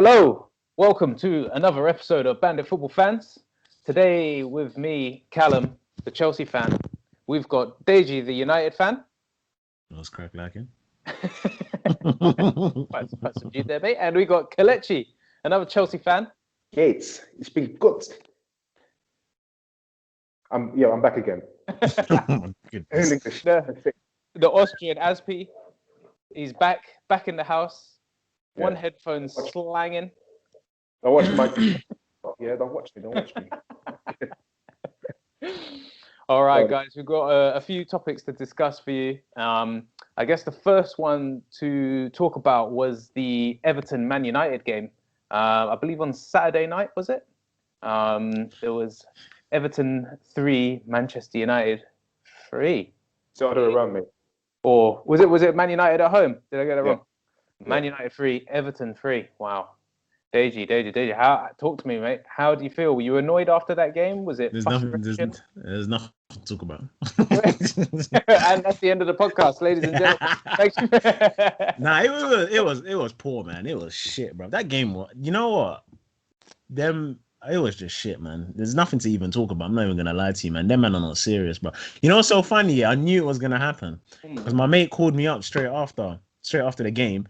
Hello. Welcome to another episode of Bandit Football Fans. Today with me, Callum, the Chelsea fan. We've got Deji, the United fan. What's crack lacking? Quite subdued there, mate. And we got Kelechi, another Chelsea fan. Gates, it's been good. I'm back again. Oh my goodness. English. The Austrian Aspi. He's back in the house. One headphone slanging. I watch my. Don't watch me. All right, guys, we've got a few topics to discuss for you. I guess the first one to talk about was the Everton-Man United game. I believe on Saturday night, was it? It was Everton 3, Manchester United 3. So other way around, mate. Or was it Man United at home? Did I get it wrong? Man United 3, Everton 3. Wow. Deji, talk to me, mate. How do you feel? Were you annoyed after that game? Was it? There's nothing to talk about. And that's the end of the podcast, ladies and gentlemen. Thanks. Nah, it was poor, man. It was shit, bro. That game was. You know what? It was just shit, man. There's nothing to even talk about. I'm not even gonna lie to you, man. Them men are not serious, bro. You know what's so funny? Yeah, I knew it was gonna happen because my mate called me up straight after the game.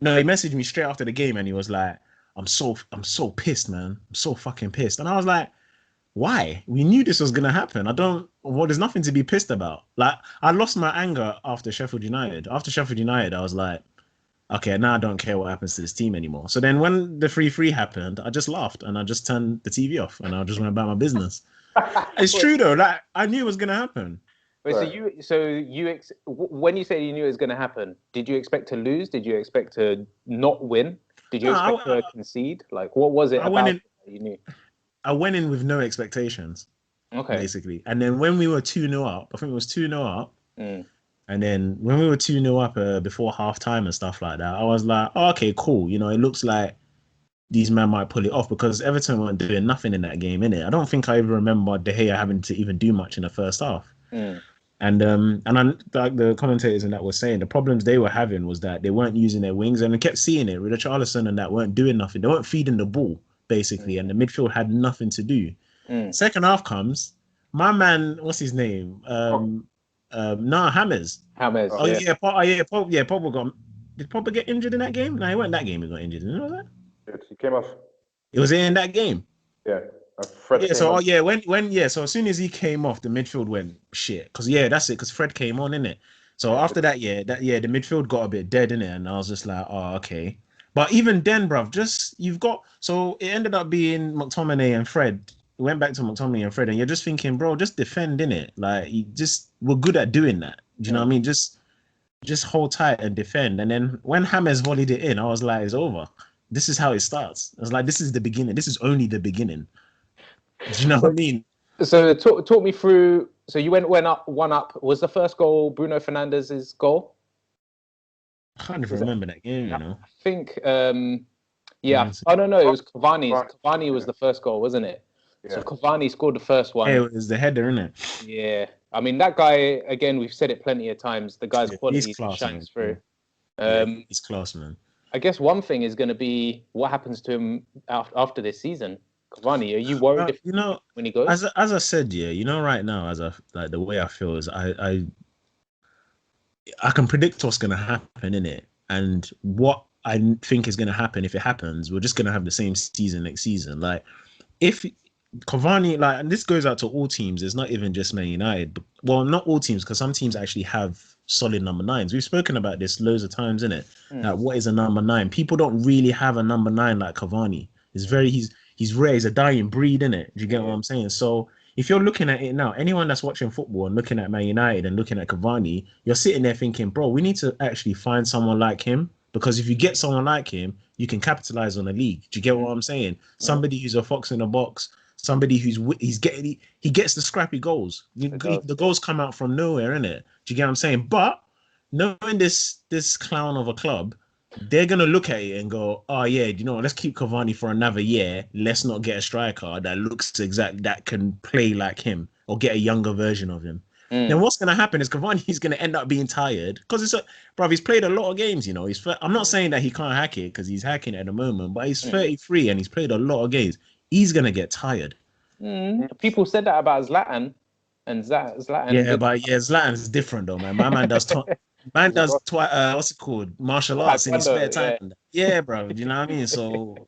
No, he messaged me straight after the game, and he was like, I'm so pissed, man. I'm so fucking pissed. And I was like, why? We knew this was gonna happen. There's nothing to be pissed about. Like, I lost my anger after Sheffield United. After Sheffield United, I was like, okay, now I don't care what happens to this team anymore. So then when the 3-3 happened, I just laughed and I just turned the TV off and I just went about my business. It's true though. Like, I knew it was gonna happen. Wait, when you say you knew it was going to happen, did you expect to lose? Did you expect to not win? Did you expect to concede? Like, what was it you knew? I went in with no expectations. Okay. Basically. And then when we were 2-0 up, I think it was 2-0 up. And then when we were 2-0 up before half-time and stuff like that, I was like, oh, okay, cool. You know, it looks like these men might pull it off because Everton weren't doing nothing in that game, innit? I don't think I even remember De Gea having to even do much in the first half. And like the commentators and that were saying, the problems they were having was that they weren't using their wings, and I kept seeing it. Richarlison and that weren't doing nothing. They weren't feeding the ball, basically, and the midfield had nothing to do. Second half comes, my man, what's his name? Hammers. Hammers. Oh yeah, Pogba got. Did Pogba get injured in that game? No, he wasn't that game. He got injured. You know that? He came off. It was in that game. Yeah. So as soon as he came off, the midfield went shit. Because that's it. Because Fred came on, innit? So after that, the midfield got a bit dead, innit? And I was just like, oh, okay. But even then, bruv, it ended up being McTominay and Fred. It went back to McTominay and Fred, and you're just thinking, bro, just defend, innit? Like, we're good at doing that. Do you know what I mean? Just hold tight and defend. And then when James volleyed it in, I was like, it's over. This is how it starts. I was like, this is the beginning. This is only the beginning. Do you know what I mean? So talk me through. So you went up 1-up. Was the first goal Bruno Fernandes's goal? I can't even remember that game. You know. I think. I don't know. It was Cavani's. Cavani was the first goal, wasn't it? Yeah. So Cavani scored the first one. Yeah, it was the header, isn't it? Yeah. I mean, that guy. Again, we've said it plenty of times. The guy's quality shines through. He's class, man. I guess one thing is going to be what happens to him after this season. Cavani, are you worried when he goes? As I said, right now, the way I feel is I can predict what's gonna happen in it, and what I think is gonna happen if it happens, we're just gonna have the same season next season. Like, if Cavani, like, and this goes out to all teams, it's not even just Man United, but, well, not all teams, because some teams actually have solid number 9s. We've spoken about this loads of times, innit? Like, what is a number 9? People don't really have a number 9 like Cavani. He's rare. He's a dying breed, innit? Do you get what I'm saying? So if you're looking at it now, anyone that's watching football and looking at Man United and looking at Cavani, you're sitting there thinking, bro, we need to actually find someone like him, because if you get someone like him, you can capitalize on the league. Do you get what I'm saying? Somebody who's a fox in the box, somebody he gets the scrappy goals. The goals come out from nowhere, innit? Do you get what I'm saying? But knowing this clown of a club, they're going to look at it and go, oh, yeah, let's keep Cavani for another year. Let's not get a striker that looks that can play like him, or get a younger version of him. then what's going to happen is Cavani's going to end up being tired because he's played a lot of games, you know. I'm not saying that he can't hack it because he's hacking it at the moment, but he's 33 and he's played a lot of games. He's going to get tired. People said that about Zlatan, and Zlatan. Yeah, Zlatan's different though, man. My man does what's it called? Martial arts in his spare time. Yeah, bro. Do you know what I mean? So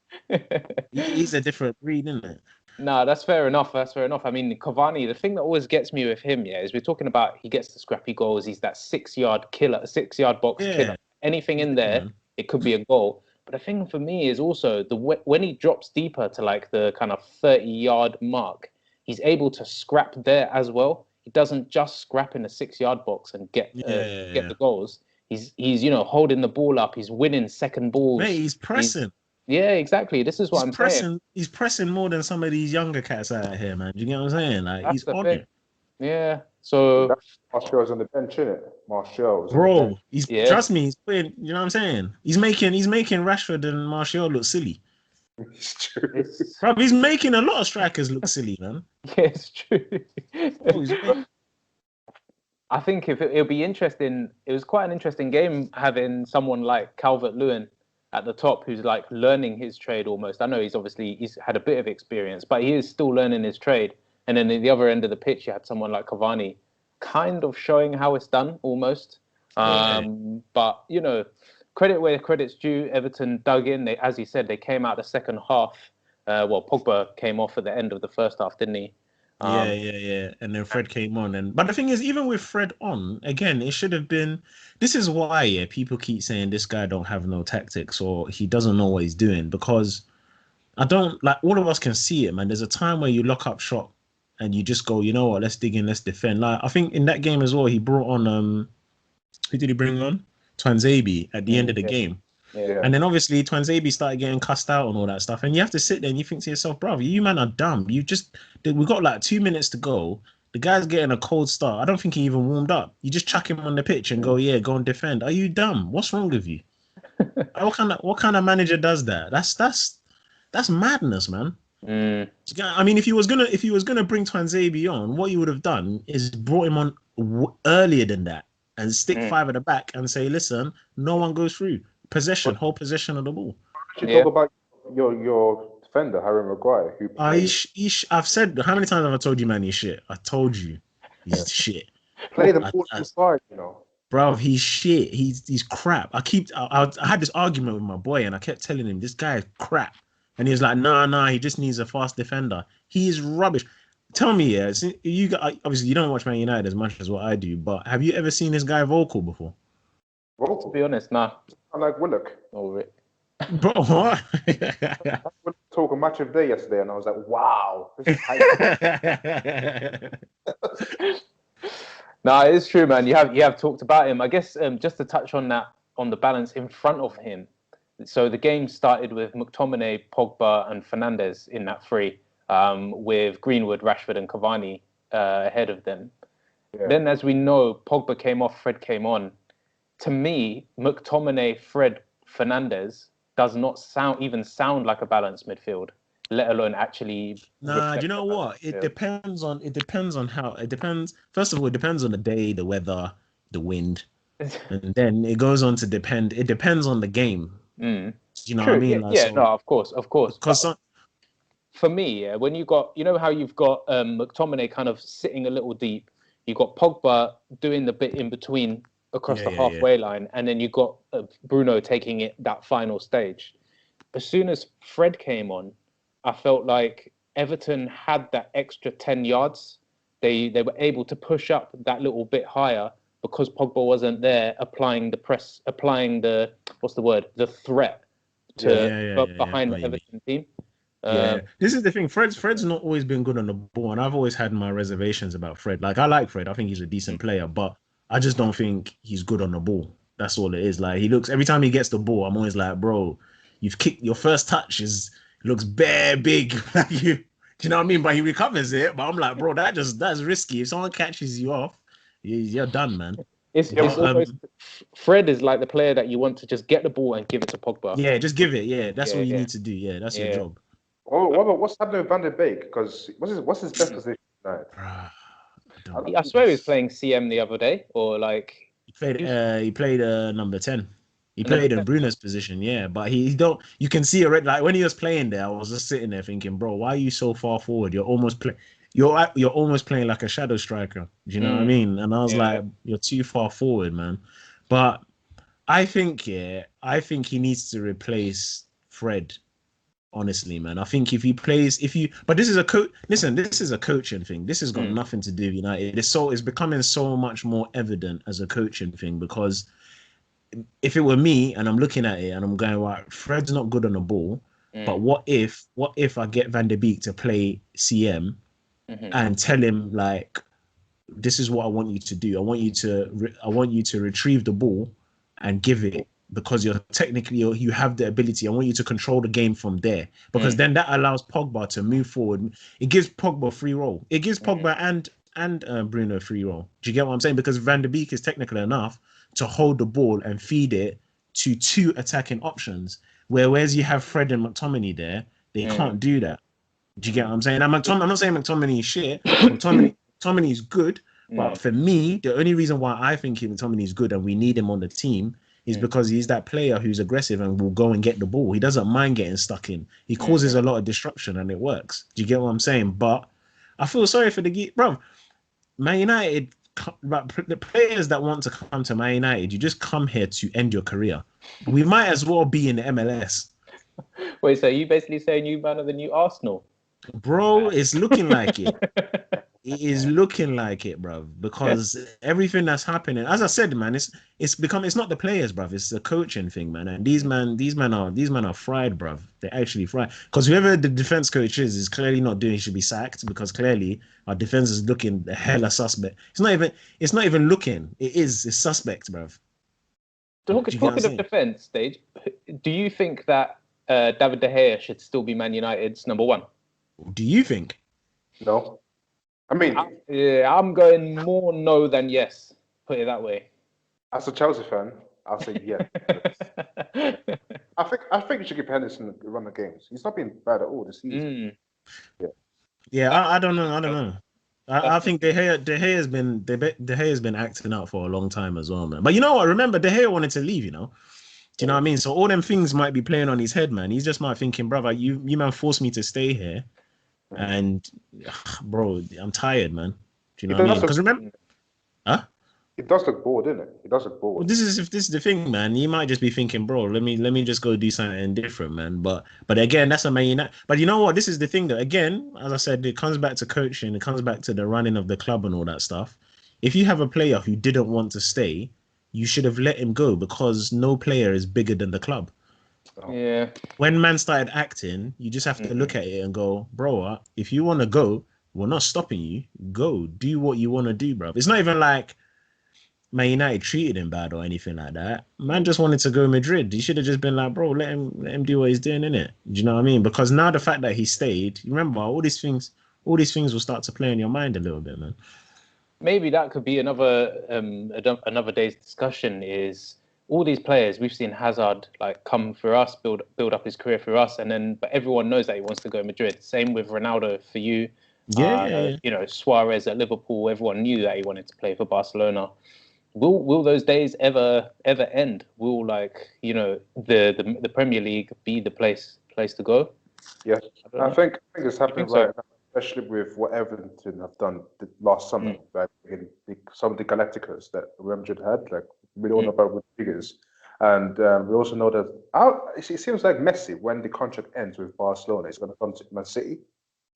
he's a different breed, isn't it? No, that's fair enough. I mean, Cavani, the thing that always gets me with him, is we're talking about he gets the scrappy goals. He's that 6-yard killer, 6-yard box killer. Anything in there, it could be a goal. But the thing for me is also when he drops deeper to like the kind of 30-yard mark, he's able to scrap there as well. He doesn't just scrap in the 6-yard box and get the goals. He's holding the ball up. He's winning second balls. Mate, he's pressing. Yeah, exactly. This is what I'm saying. He's pressing more than some of these younger cats out here, man. Do you get what I'm saying? Like, he's on it. Yeah. So Martial's on the bench, isn't it? Martial's. Bro, trust me, he's playing. You know what I'm saying? He's making Rashford and Martial look silly. It's true. Bro, he's making a lot of strikers look silly, man. Yeah, it's true. I think it'll be interesting. It was quite an interesting game having someone like Calvert-Lewin at the top, who's like learning his trade almost. I know he's had a bit of experience, but he is still learning his trade. And then at the other end of the pitch, you had someone like Cavani, kind of showing how it's done almost. But credit where credit's due. Everton dug in. As you said, they came out the second half. Pogba came off at the end of the first half, didn't he? Yeah. And then Fred came on. But the thing is, even with Fred on, again, it should have been... This is why people keep saying this guy don't have no tactics or he doesn't know what he's doing, because all of us can see it, man. There's a time where you lock up shop and you just go, you know what, let's dig in, let's defend. Like, I think in that game as well, he brought on... who did he bring on? Twanzebe at the end of the game. Yeah. And then obviously Twanzebe started getting cussed out and all that stuff. And you have to sit there and you think to yourself, brother, you man are dumb. We got like 2 minutes to go. The guy's getting a cold start. I don't think he even warmed up. You just chuck him on the pitch and go and defend. Are you dumb? What's wrong with you? What kind of manager does that? That's madness, man. I mean, if he was gonna bring Twanzebe on, what you would have done is brought him on earlier than that and stick 5 at the back and say, listen, no one goes through. Whole possession of the ball. Talk about your defender, Harry Maguire. I've said, how many times have I told you, man, he's shit? I told you, he's shit. Play the ball inside, Bro, he's shit. He's crap. I had this argument with my boy, and I kept telling him this guy is crap, and he was like, nah, he just needs a fast defender. He is rubbish. Tell me, obviously you don't watch Man United as much as what I do, but have you ever seen this guy vocal before? Well, to be honest, nah. I like Willock. Oh, bro, what? I went to talk a match of the day yesterday, and I was like, wow. This is No, it is true, man. You have talked about him. I guess just to touch on that, on the balance in front of him. So the game started with McTominay, Pogba, and Fernandes in that three, with Greenwood, Rashford, and Cavani ahead of them. Yeah. Then, as we know, Pogba came off, Fred came on. To me, McTominay, Fred, Fernandes does not sound like a balanced midfield, let alone actually. Nah, do you know what? It depends on how. It depends. First of all, it depends on the day, the weather, the wind, and then it goes on to depend. It depends on the game. You know True, what I mean? No, of course. Because for me, when you got, how you've got McTominay kind of sitting a little deep, you've got Pogba doing the bit in between across the halfway line, and then you got Bruno taking it that final stage. As soon as Fred came on, I felt like Everton had that extra 10 yards. They were able to push up that little bit higher because Pogba wasn't there applying the press, applying the threat to behind the Everton team. This is the thing. Fred's not always been good on the ball, and I've always had my reservations about Fred. Like, I like Fred. I think he's a decent player, but I just don't think he's good on the ball. That's all it is. Like, every time he gets the ball, I'm always like, bro, you've kicked, your first touch looks bare big. Like, do you know what I mean? But he recovers it. But I'm like, bro, that's risky. If someone catches you off, you're done, man. It's almost, Fred is like the player that you want to just get the ball and give it to Pogba. Yeah, just give it. Yeah, that's what you need to do. Yeah, that's your job. Oh, what's happening with Bandit? Because what's his best position tonight? I swear he was playing CM the other day, or like He played number 10. He number played in 10. Bruno's position, yeah. But he don't. You can see already. Like when he was playing there, I was just sitting there thinking, bro, why are you so far forward? You're almost You're almost playing like a shadow striker. Do you know what I mean? And I was like, you're too far forward, man. But I think he needs to replace Fred. Honestly, man, I think but this is this is a coaching thing. This has got nothing to do with United. It's becoming so much more evident as a coaching thing because if it were me and I'm looking at it and I'm going, right, Fred's not good on the ball, but what if I get Van der Beek to play CM and tell him like, this is what I want you to do. I want you to retrieve the ball and give it because you have the ability. I want you to control the game from there because then that allows Pogba to move forward. It gives Pogba free roll. It gives Pogba and Bruno free roll. Do you get what I'm saying? Because Van der Beek is technical enough to hold the ball and feed it to two attacking options. Whereas you have Fred and McTominay there, they can't do that. Do you get what I'm saying? Now, I'm not saying McTominay is shit. McTominay is good. But for me, the only reason why I think McTominay is good and we need him on the team is because he's that player who's aggressive and will go and get the ball. He doesn't mind getting stuck in. He causes a lot of disruption and it works. Do you get what I'm saying? But I feel sorry for bro. Man United, the players that want to come to Man United, you just come here to end your career. We might as well be in the MLS. Wait, so you basically saying you man are the new Arsenal? Bro, it's looking like it. It is looking like it, bro, because everything that's happening, as I said, man, it's not the players, bro. It's the coaching thing, man. And these men are fried, bro. They're actually fried. Because whoever the defense coach is clearly not doing. He should be sacked because clearly our defense is looking hella suspect. It's not even looking. It's suspect, bro. Talking of defense, Stage, do you think that David De Gea should still be Man United's number one? Do you think? No. I mean, I'm going more no than yes. Put it that way. As a Chelsea fan, I'll say yes. I think you should give Henderson a run of games. He's not been bad at all this season. I don't know. I think De Gea has been acting out for a long time as well, man. But you know what? Remember, De Gea wanted to leave. You know. Do you know what I mean? So all them things might be playing on his head, man. He's just might thinking, brother, you man forced me to stay here. And bro, I'm tired, man. Do you know what I mean? Because remember, it does look bored, isn't it? It does look bored. Well, this is the thing, man. You might just be thinking, bro, let me just go do something different, man. But again, that's a Man United. But you know what? This is the thing, though. Again, as I said, it comes back to coaching. It comes back to the running of the club and all that stuff. If you have a player who didn't want to stay, you should have let him go because no player is bigger than the club. Yeah. When man started acting, you just have to look at it and go, bro, if you want to go, we're not stopping you. Go. Do what you want to do, bro. It's not even like Man United treated him bad or anything like that. Man just wanted to go Madrid. He should have just been like, bro, let him do what he's doing, innit? Do you know what I mean? Because now the fact that he stayed, remember, all these things will start to play in your mind a little bit, man. Maybe that could be another day's discussion is all these players we've seen Hazard like come for us, build up his career for us, but everyone knows that he wants to go Madrid. Same with Ronaldo for you. Yeah. You know, Suarez at Liverpool, everyone knew that he wanted to play for Barcelona. Will those days ever end? Will the Premier League be the place to go? Yeah, I think it's happening right now, especially with what Everton have done last summer, right? In some of the Galacticos that Real Madrid had, like we don't know about Rodriguez, and we also know that it seems like Messi, when the contract ends with Barcelona, is going to come to Man City.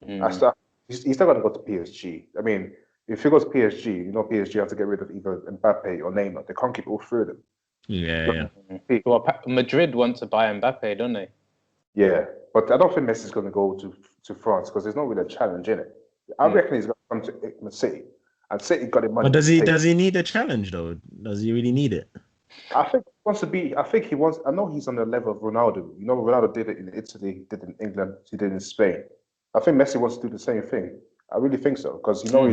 He's not going to go to PSG. I mean, if he goes to PSG, you know PSG have to get rid of either Mbappe or Neymar. They can't keep all three of them. Yeah. Well, Madrid want to buy Mbappe, don't they? Yeah, but I don't think Messi's going to go to France because there's not really a challenge in it. I reckon he's going to come to Man City, and City got him money. But does he need a challenge though? Does he really need it? I think he wants to be. I know he's on the level of Ronaldo. You know, Ronaldo did it in Italy, he did it in England, he did it in Spain. I think Messi wants to do the same thing. I really think so because you know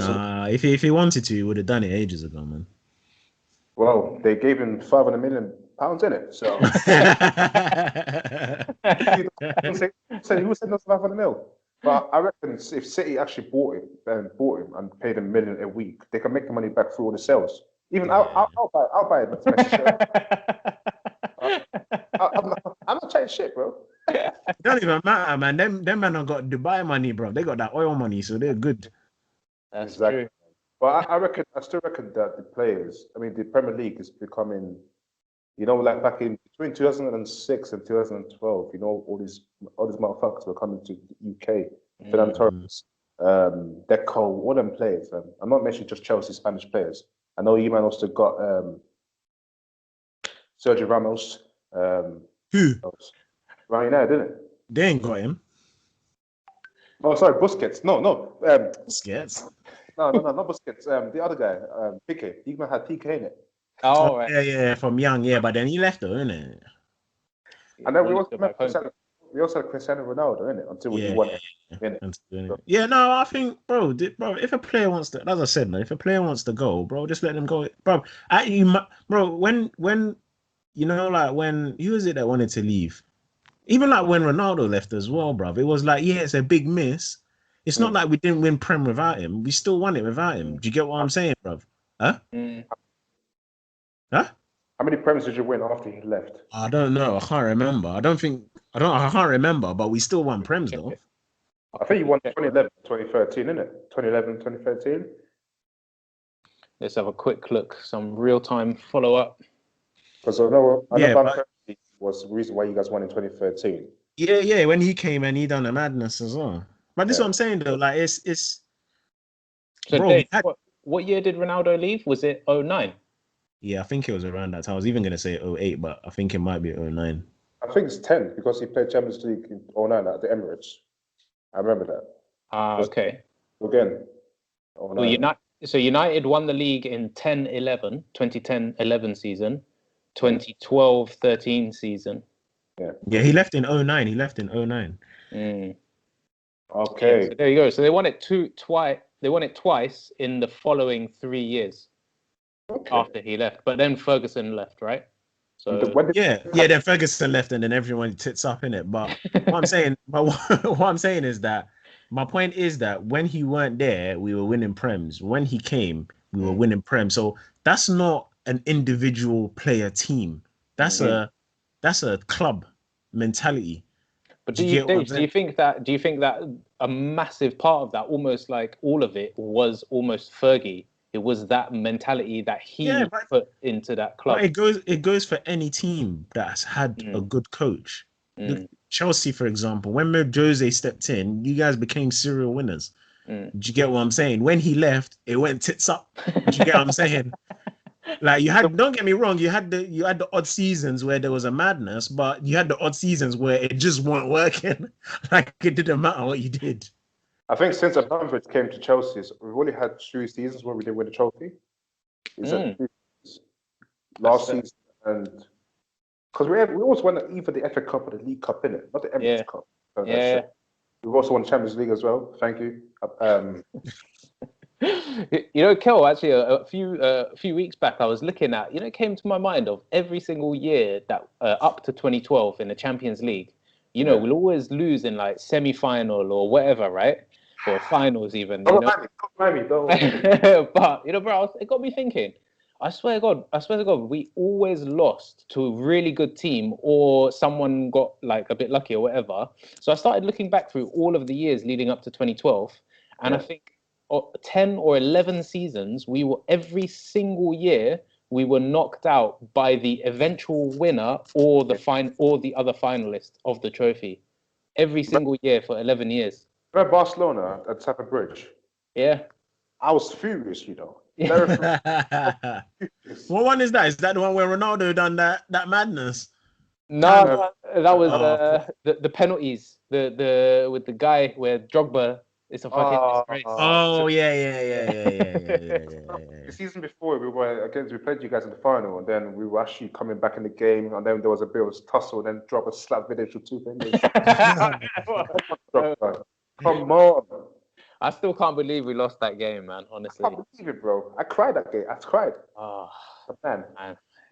if he wanted to, he would have done it ages ago, man. Well, they gave him £500 million in it, so. Who said no to 500 mil? But I reckon if City actually bought him and paid him $1 million a week, they can make the money back through all the sales. Even I'll buy it. I'm not chatting shit, bro. It don't even matter, man. Them man have got Dubai money, bro. They got that oil money, so they're good. That's exactly true. But I still reckon that the players, I mean, the Premier League is becoming, like back in between 2006 and 2012, all these motherfuckers were coming to the UK. Fernando Torres, Deco, all them players. I'm not mentioning just Chelsea Spanish players. I know you man also got Sergio Ramos. Who? Right now, didn't it? They ain't got him. Oh, sorry, Busquets. No. Busquets. No, not Busquets. The other guy, Piqué. He even had Piqué in it. Oh, right. Yeah, from young, but then he left though, innit? And then we also had Cristiano Ronaldo, innit? Until he won it. Yeah, no, I think, bro, if a player wants to, as I said, man, if a player wants to go, bro, just let them go, bro. When like when who is it that wanted to leave? Even like when Ronaldo left as well, bro. It was like, it's a big miss. It's not like we didn't win Prem without him. We still won it without him. Do you get what I'm saying, bro? Huh? Huh? How many Prems did you win after he left? I don't know. I can't remember. I can't remember, but we still won Prems though. I think you won 2011, 2013, innit? 2011, 2013. Let's have a quick look. Some real-time follow-up. Because I know was the reason why you guys won in 2013. Yeah, when he came and he done a madness as well. But this is what I'm saying though, like it's so bro, Dave, what year did Ronaldo leave? Was it 2009? Yeah, I think it was around that time. I was even gonna say 2008, but I think it might be 2009. I think it's 10 because he played Champions League in 2009 at the Emirates. I remember that. Okay. Again. Well, United won the league in 2010-11 season, 2012-13 season. Yeah, he left in 2009. He left in 2009. Okay. Yeah, so there you go. So they won it twice. They won it twice in the following 3 years after he left. But then Ferguson left, right? So then Ferguson left, and then everyone tits up in it. But what I'm saying is that my point is that when he weren't there, we were winning Prems. When he came, we were winning Prems. So that's not an individual player team. That's a club mentality. But do you think that a massive part of that, almost like all of it, was almost Fergie? It was that mentality that he put into that club. It goes for any team that's had a good coach. Look, Chelsea, for example, when Jose stepped in, you guys became serial winners. Do you get what I'm saying? When he left, it went tits up. Do you get what I'm saying? Like don't get me wrong, you had the odd seasons where there was a madness, but you had the odd seasons where it just weren't working. Like it didn't matter what you did. I think since Abramovich came to Chelsea, we've only had 2 seasons where we didn't win a trophy. Last season, and because we always won either the FA Cup or the League Cup, innit? Not the Emirates Cup. So we've also won the Champions League as well. Thank you. Kel, actually, a few weeks back, I was looking at, it came to my mind of every single year that up to 2012 in the Champions League, we'll always lose in like semi-final or whatever, right? Or finals even. Don't. But bro, it got me thinking. I swear to God, we always lost to a really good team, or someone got like a bit lucky or whatever. So I started looking back through all of the years leading up to 2012, and I think 10 or 11 seasons, every single year we were knocked out by the eventual winner or the other finalist of the trophy. Every single year for 11 years. Remember Barcelona at Stamford Bridge? Yeah. I was furious, What one is that? Is that the one where Ronaldo done that madness? No, that was the penalties. The with the guy where Drogba is a fucking disgrace. Oh yeah. The season before we played you guys in the final, and then we were actually coming back in the game, and then there was a bit of tussle, and then Drogba slapped Vidic with 2 fingers. Come on. I still can't believe we lost that game, man, honestly. I can't believe it, bro. I cried that game. I cried. Oh, man.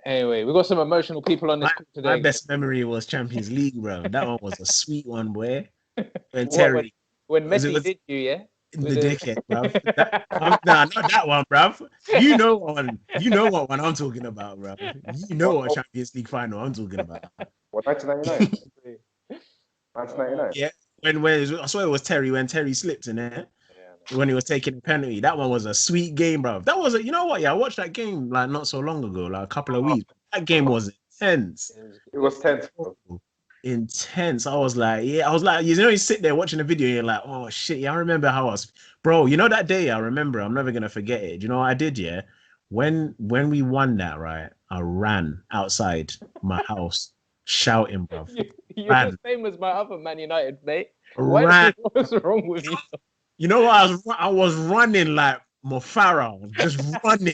Anyway, we've got some emotional people on this call today. My best memory was Champions League, bro. That one was a sweet one, boy. And Terry. when Messi did you, yeah? The dickhead, bruv. Nah, not that one, bruv. You know what one I'm talking about, bruv. You know what Champions League final I'm talking about. What, 1999? 1999. Yeah, when I swear it was Terry when Terry slipped in there. Yeah, when he was taking a penalty. That one was a sweet game, bruv. That was you know what? Yeah, I watched that game like not so long ago, like a couple of weeks. That game was intense. It was tense. Intense. I was like, you sit there watching the video, and you're like, oh shit, yeah, I remember how I was, bro. You know that day, I remember. I'm never gonna forget it. You know what I did, yeah. When we won that, right, I ran outside my house shouting, bruv. You're the same as my other Man United mate. What's wrong with you? You know what? I was running like Mofara, just running.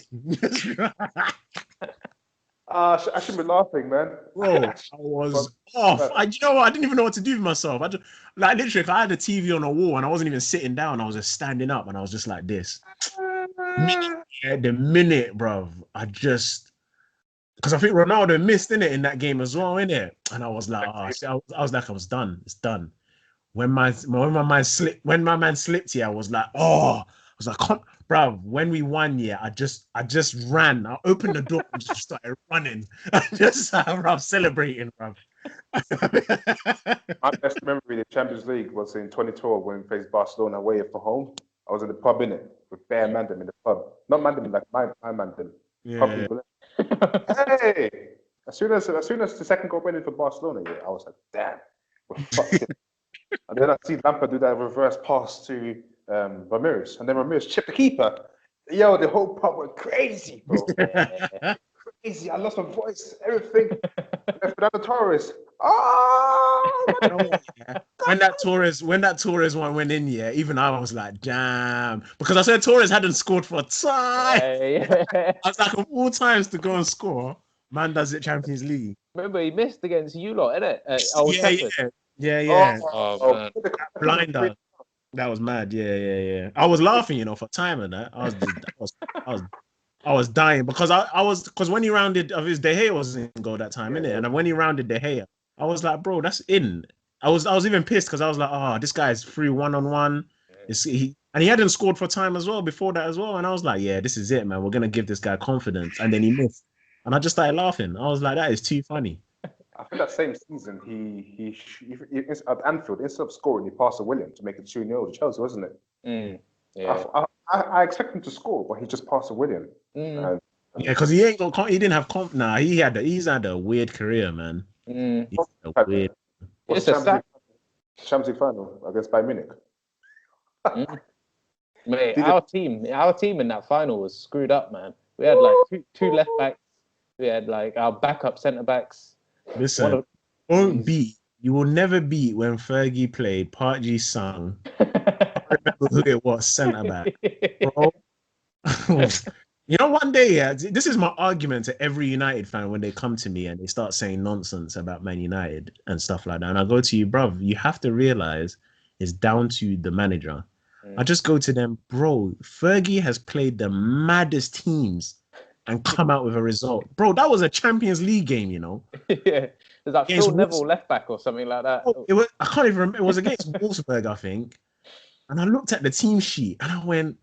I should be laughing, man. Bro, I was off. You know what? I didn't even know what to do with myself. Literally, I had a TV on a wall and I wasn't even sitting down. I was just standing up and I was just like this. The minute, bro, because I think Ronaldo missed in that game as well, innit? And I was like, I was done. It's done. When my man slipped here, I was like, bro, when we won, yeah, I just ran. I opened the door and just started running. I just celebrating, bro. My best memory in the Champions League was in 2012 when we faced Barcelona away for home. I was in the pub, innit, with Bear Mandem in the pub. Not Mandem, like my Mandem. Yeah. Hey! As soon as the second goal went in for Barcelona, yeah, I was like, damn, we're fucked. And then I see Lampard do that reverse pass to Ramirez, and then Ramirez chipped the keeper. Yo, the whole pub went crazy, bro. Crazy. I lost my voice, everything. Fernando Torres. When that Torres one went in, yeah, even I was like, damn, because I said Torres hadn't scored for time. I was like, of all times to go and score, man does it Champions League. Remember, he missed against you lot, innit? Yeah. Oh, Blinder. That was mad. Yeah. I was laughing, for time and that. I was dying because when he rounded of his De Gea was in goal that time, innit? And when he rounded De Gea, I was like, bro, that's in. I was even pissed because I was like, this guy's free 1-on-1. And he hadn't scored for time as well before that as well. And I was like, yeah, this is it, man. We're gonna give this guy confidence. And then he missed. And I just started laughing. I was like, that is too funny. I think that same season, he at Anfield, instead of scoring, he passed to William to make it 2-0 to Chelsea, wasn't it? Yeah. I expect him to score, but he just passed to William. Yeah, because he didn't have he's had a weird career, man. It's a Champions League final against Bayern Munich. Mate, our team in that final was screwed up, man. We had like two left backs. We had like our backup centre backs. Listen, you will never beat when Fergie played Park Ji-sung. I remember who it was, centre back, bro. One day, this is my argument to every United fan when they come to me and they start saying nonsense about Man United and stuff like that. And I go to you, bruv, you have to realize it's down to the manager. I just go to them, bro, Fergie has played the maddest teams and come out with a result. Bro, that was a Champions League game, Yeah. There's that Phil Neville left back or something like that. I can't even remember. It was against Wolfsburg, I think. And I looked at the team sheet and I went,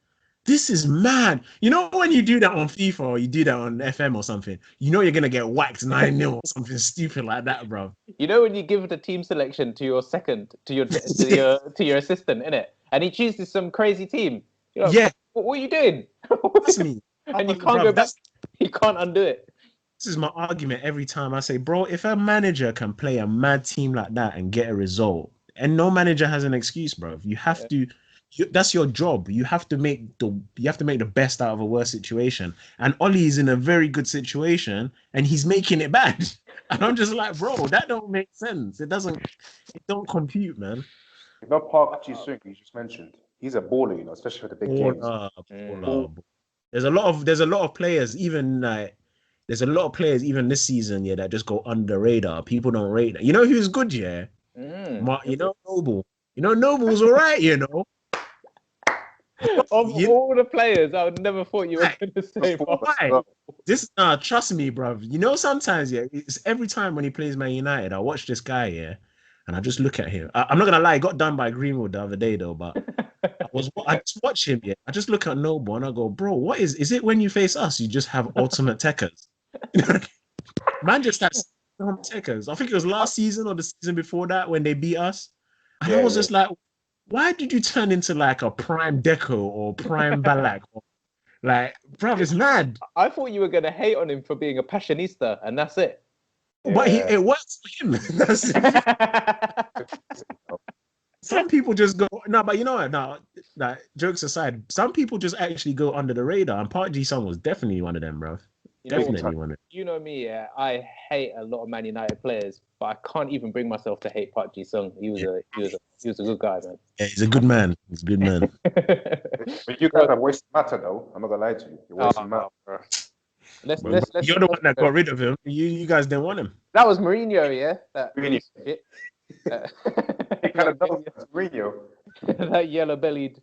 this is mad. When you do that on FIFA or you do that on FM or something, you're going to get whacked 9-0 or something stupid like that, bro. When you give the team selection to your assistant, innit? And he chooses some crazy team. What are you doing? That's me. And you can't go back. You can't undo it. This is my argument every time. I say, bro, if a manager can play a mad team like that and get a result, and no manager has an excuse, bro. You have to. That's your job. You have to make the best out of a worse situation. And Oli is in a very good situation, and he's making it bad. And I'm just like, bro, that don't make sense. It don't compute, man. Park Ji-sung, you just mentioned, he's a baller, especially for the big games. There's a lot of players, even this season, that just go under the radar. People don't rate that. Who's good, yeah? Noble. Noble's all right, Of all the players, I would never thought you were going to say why. Trust me, bruv. Sometimes, it's every time when he plays Man United, I watch this guy, and I just look at him. I'm not gonna lie, he got done by Greenwood the other day though, but I just watch him, yeah. I just look at Noble and I go, bro, what is it when you face us? You just have ultimate techers. Man just has techers. I think it was last season or the season before that when they beat us. And I was just like, why did you turn into like a prime Deco or prime Balak? Like, bruv, it's mad. I thought you were gonna hate on him for being a passionista, and that's it. But it works for him. That's it. Some people just go but you know what? No, like, jokes aside, some people just actually go under the radar, and Park Ji-sung was definitely one of them, bro. Definitely one of them. You know me, yeah. I hate a lot of Man United players, but I can't even bring myself to hate Park Ji-sung. He was a good guy, man. Yeah, he's a good man. He's a good man. But you guys are wasting matter, though. I'm not gonna lie to you. You're wasting matter. Let's You're the one that got rid of him. You guys didn't want him. That was Mourinho, yeah. Mourinho. He kind of knows Mourinho. That yellow-bellied.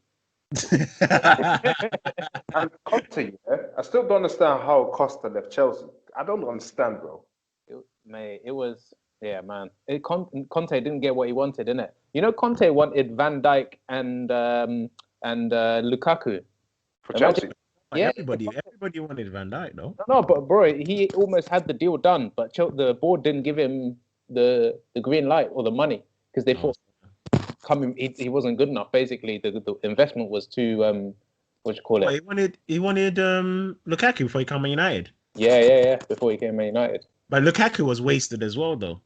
And Conte, yeah, I still don't understand how Costa left Chelsea. I don't understand, bro. It was, yeah, man. Conte didn't get what he wanted, didn't it? You know, Conte wanted Van Dijk and Lukaku For Chelsea. Yeah, everybody wanted Van Dijk, though. No, but bro, he almost had the deal done, but the board didn't give him the green light or the money because they thought he wasn't good enough. Basically, the investment was too what do you call it? He wanted Lukaku before he came to United. Yeah, before he came to United. But Lukaku was wasted as well, though.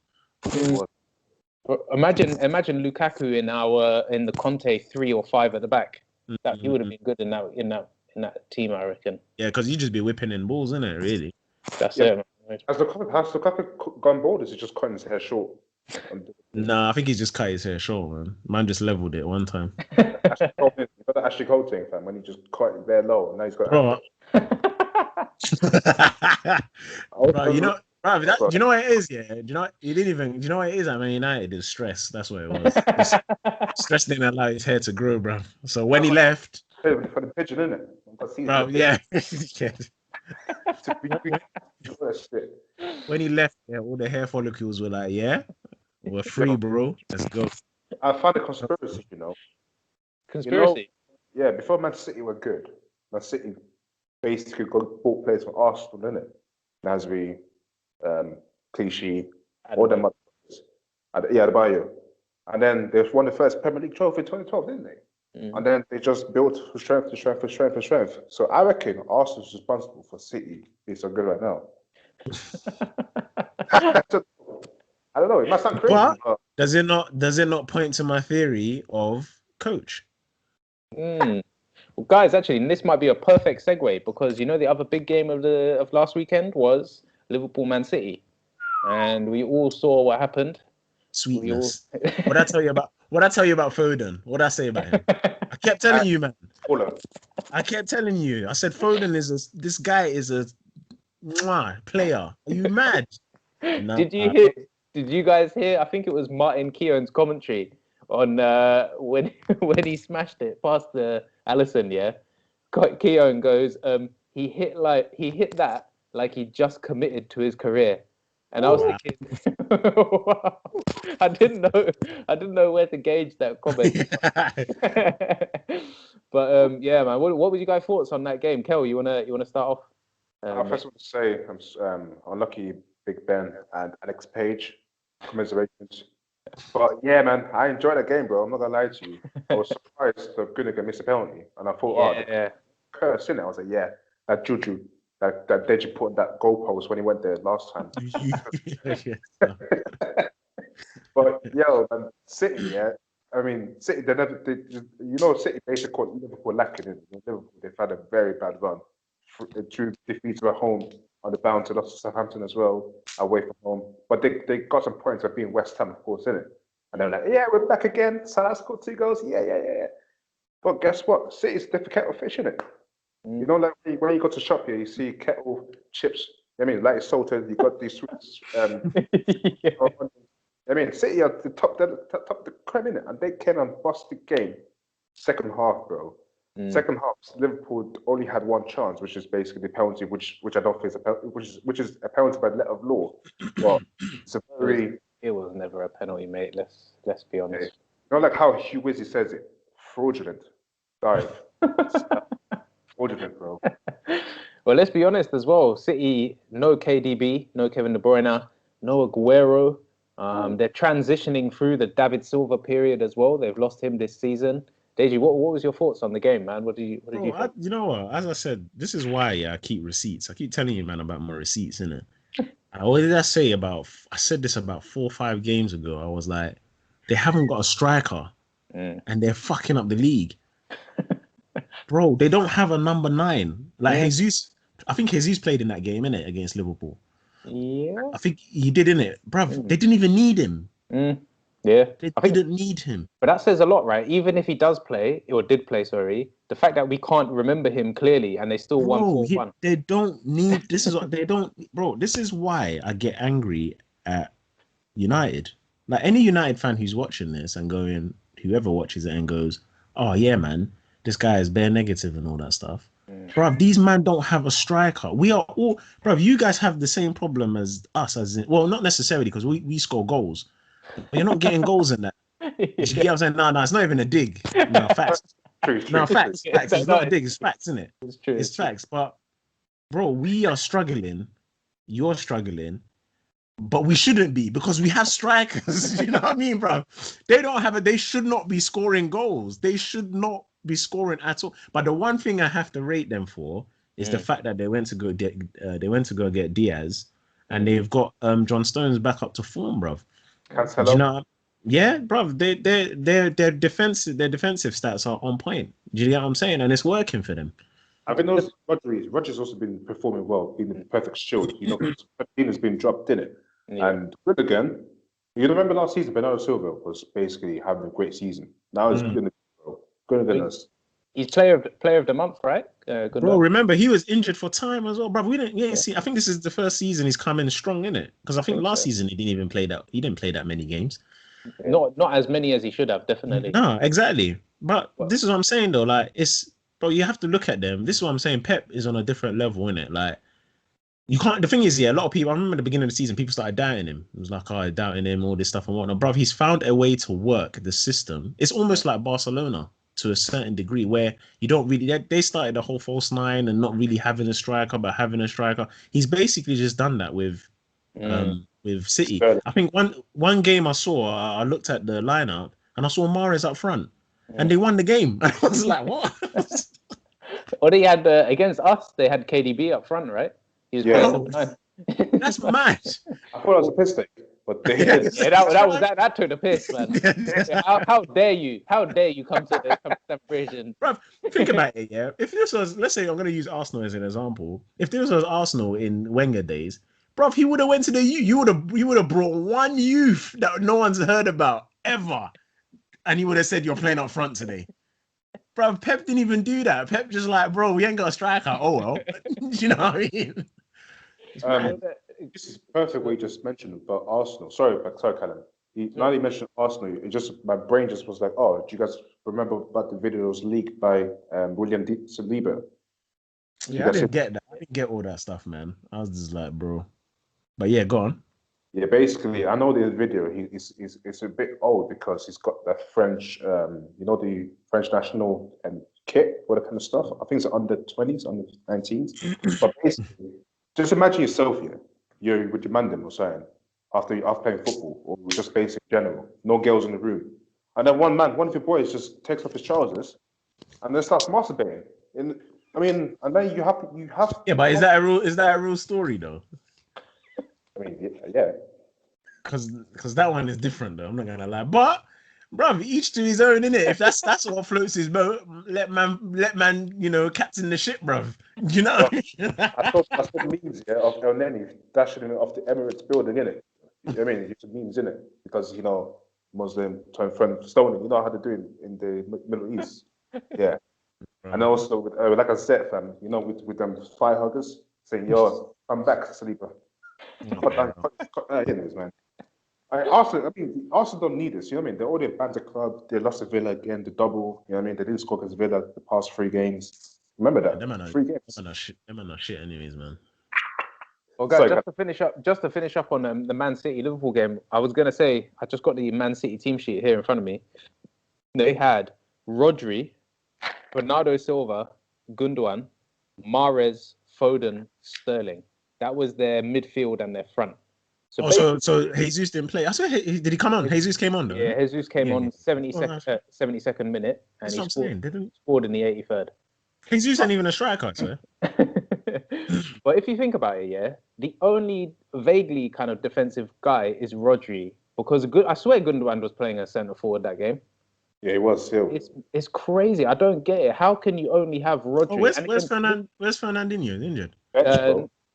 Imagine Lukaku in the Conte 3 or 5 at the back. That he would have been good in that team, I reckon. Yeah, because you just be whipping in balls, isn't it? Really. That's it. Man. Has Lukaku gone bold? Is he just cutting his hair short? Nah, I think he's just cut his hair short, man. Man just leveled it one time. You got the Ashley Cole thing, fam, when he just cut it there low, and now he's got. Bro, you know. Bro, do you know what it is? Yeah, do you know what it is at Man United? Is stress. That's what it was. Stress didn't allow his hair to grow, bro. So when he left, for the pigeon, innit? Bro, yeah. When he left, all the hair follicles were like, yeah, we're free, bro. Let's go. I found a conspiracy, you know. Conspiracy? You know, yeah, before Man City were good, Man City basically bought players from Arsenal, innit? Nasri, Clichy, all them others. Yeah, Adebayo. And then they won the first Premier League trophy in 2012, didn't they? And then they just built from strength to strength to strength to strength. So I reckon Arsenal's responsible for City being so good right now. I don't know. It must sound crazy. But does it not point to my theory of coach? Well, guys, actually, this might be a perfect segue because you know the other big game of last weekend was Liverpool Man City, and we all saw what happened. Sweetness. What I tell you about Foden? What I say about him? I kept telling you, man. I kept telling you. I said Foden this guy is a player. Are you mad? No, Did you guys hear? I think it was Martin Keown's commentary on when he smashed it past Alisson. Yeah, Keown goes, he hit that like he just committed to his career. And I was thinking, wow, I didn't know where to gauge that comment. But yeah, man, what was you guys' thoughts on that game? Kel, you wanna start off? I first want to say I'm unlucky Big Ben and Alex Page. Commiserations. But yeah, man, I enjoyed that game, bro. I'm not gonna lie to you. I was surprised that Gundogan missed a penalty, and I thought, curse in it. I was like, yeah, that Juju. That Deji put that goalpost when he went there last time. But man, City, yeah. I mean, City. City basically caught Liverpool lacking in Liverpool. They've had a very bad run. Two defeats at home on the bounce. They lost to Southampton as well away from home. But they got some points of being West Ham, of course, innit? And they're like, yeah, we're back again. Salah scored 2 goals. Yeah. But guess what? City's different kettle of fish, innit? You know, like when you go to shop here, you see kettle chips. I mean, like salted. You got these sweets. I mean, City are the top of the creme, innit? And they came and busted game. Second half, bro. Second half, Liverpool only had one chance, which is basically the penalty, which I don't think is which is a penalty by letter of law. But it's a very It was never a penalty, mate. Let's be honest. Not like how Hugh Wizzy says it. Fraudulent. Dive. Fraudulent, bro. Well, let's be honest as well. City, no KDB, no Kevin De Bruyne, no Aguero. They're transitioning through the David Silva period as well. They've lost him this season. Deji, what was your thoughts on the game, man? What did you think? You know what? As I said, this is why I keep receipts. I keep telling you, man, about my receipts, innit? What did I say I said this about 4 or 5 games ago. I was like, they haven't got a striker and they're fucking up the league. Bro, they don't have a number 9. Like Jesus, I think Jesus played in that game, innit, against Liverpool. Yeah. I think he did, innit? Bruv, they didn't even need him. Yeah. They didn't need him. But that says a lot, right? Even if he does play, or did play, sorry, the fact that we can't remember him clearly and they still won 4-1. They don't need, this is what they don't, bro, this is why I get angry at United. Like any United fan who's watching this and going, whoever watches it and goes, oh yeah, man, this guy is bare negative and all that stuff. Bruv, these men don't have a striker. We are all, bruv, you guys have the same problem as us, well, not necessarily because we score goals. But you're not getting goals in that. You get what I'm saying? No, it's not even a dig. No, facts. True. Facts. It's not a dig. It's facts, isn't it? It's true. It's facts. But, bro, we are struggling. You're struggling. But we shouldn't be because we have strikers. You know what I mean, bro? They should not be scoring goals. They should not be scoring at all. But the one thing I have to rate them for is the fact that they went to go get Diaz and they've got John Stones back up to form, bro. Cancelo. You know, yeah, bro. Their defensive stats are on point. Do you get what I'm saying? And it's working for them. I think those Rodgers also been performing well, being the perfect shield. You know, Fabinho's been dropped in it, and again, you remember last season, Bernardo Silva was basically having a great season. Now he's good than us. He's player of the month, right? Bro, remember he was injured for time as well, bro. We didn't see. I think this is the first season he's coming strong in it because I think last season he didn't even play that. He didn't play that many games. Not as many as he should have, definitely. No, exactly. But this is what I'm saying though. Like bro, you have to look at them. This is what I'm saying. Pep is on a different level, innit? Like you can't. The thing is, a lot of people. I remember at the beginning of the season, people started doubting him. It was like, doubting him, all this stuff and whatnot. Bro, he's found a way to work the system. It's almost like Barcelona to a certain degree where you don't really, they started the whole false 9 and not really having a striker, but having a striker. He's basically just done that with City. I think one game I looked at the lineup and I saw Mahrez up front and they won the game. And I was like, what? Or they had, against us, they had KDB up front, right? He was That's mad. I thought it was a piss take. But that took the piss, man. How dare you? How dare you come to the celebration? Bro, think about it, yeah. If this was, let's say, I'm going to use Arsenal as an example. If this was Arsenal in Wenger days, bro, he would have went to the youth. You would have brought one youth that no one's heard about ever, and he would have said, "You're playing up front today." Bro, Pep didn't even do that. Pep just like, bro, we ain't got a striker. Oh well, you know what I mean? This is perfect what you just mentioned about Arsenal. Sorry, Callum. Now you mentioned Arsenal, my brain just was like, oh, do you guys remember about the video that was leaked by William Saliba? Yeah, I didn't get that. I didn't get all that stuff, man. I was just like, bro. But yeah, go on. Yeah, basically, I know the video. It's a bit old because he's got the French, the French national kit, all that kind of stuff. I think it's under 20s, under 19s. But basically, just imagine yourself here. You're with your mandem or something after playing football or just basic general. No girls in the room, and then one of your boys just takes off his trousers and then starts masturbating. And then you have. Yeah, but is that a real story though? I mean, yeah. Because that one is different though. I'm not gonna lie, but bruv, each to his own, innit? If that's what floats his boat, let man, captain the ship, bruv. You know? I saw memes, of El Neni dashing off the Emirates building, innit? You know what I mean? It's memes, innit? Because, Muslim turned friend stoning. You know how to do it in the Middle East. Yeah. And also, with, like I said, fam, with them fire huggers saying, yo, I'm back, Saliba. Anyways, man. Arsenal don't need this, you know what I mean? They're already a banter club. They lost to Villa again, the double, you know what I mean? They didn't score against Villa the past 3 games. Remember that? 3 games. Them are not shit anyways, man. Well, guys, just to finish up on the Man City Liverpool game, I was gonna say I just got the Man City team sheet here in front of me. They had Rodri, Bernardo Silva, Gundogan, Mahrez, Foden, Sterling. That was their midfield and their front. So Jesus didn't play. I swear, did he come on? Jesus came on, though. Yeah, Jesus came on 72nd minute, and he scored in the 83rd. Jesus ain't even a striker, sir. But if you think about it, yeah, the only vaguely kind of defensive guy is Rodri, because I swear Gundogan was playing as centre forward that game. Yeah, he was. Yeah. It's crazy. I don't get it. How can you only have Rodri? Oh, where's Fernandinho? Injured?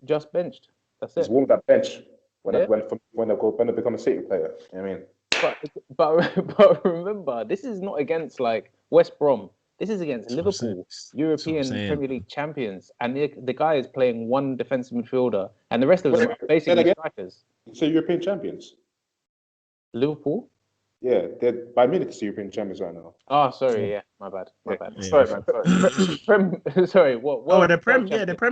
Just benched. That's it. He's warmed that bench when they become a City player. You know what I mean? But remember, this is not against like West Brom. This is against Liverpool, European Premier League champions, and the guy is playing one defensive midfielder, and the rest of them are basically strikers. So European champions. Liverpool. Yeah, they're by minutes European champions right now. Oh, sorry, yeah, my bad. Yeah. Sorry, man. Sorry. Sorry, what? The Prem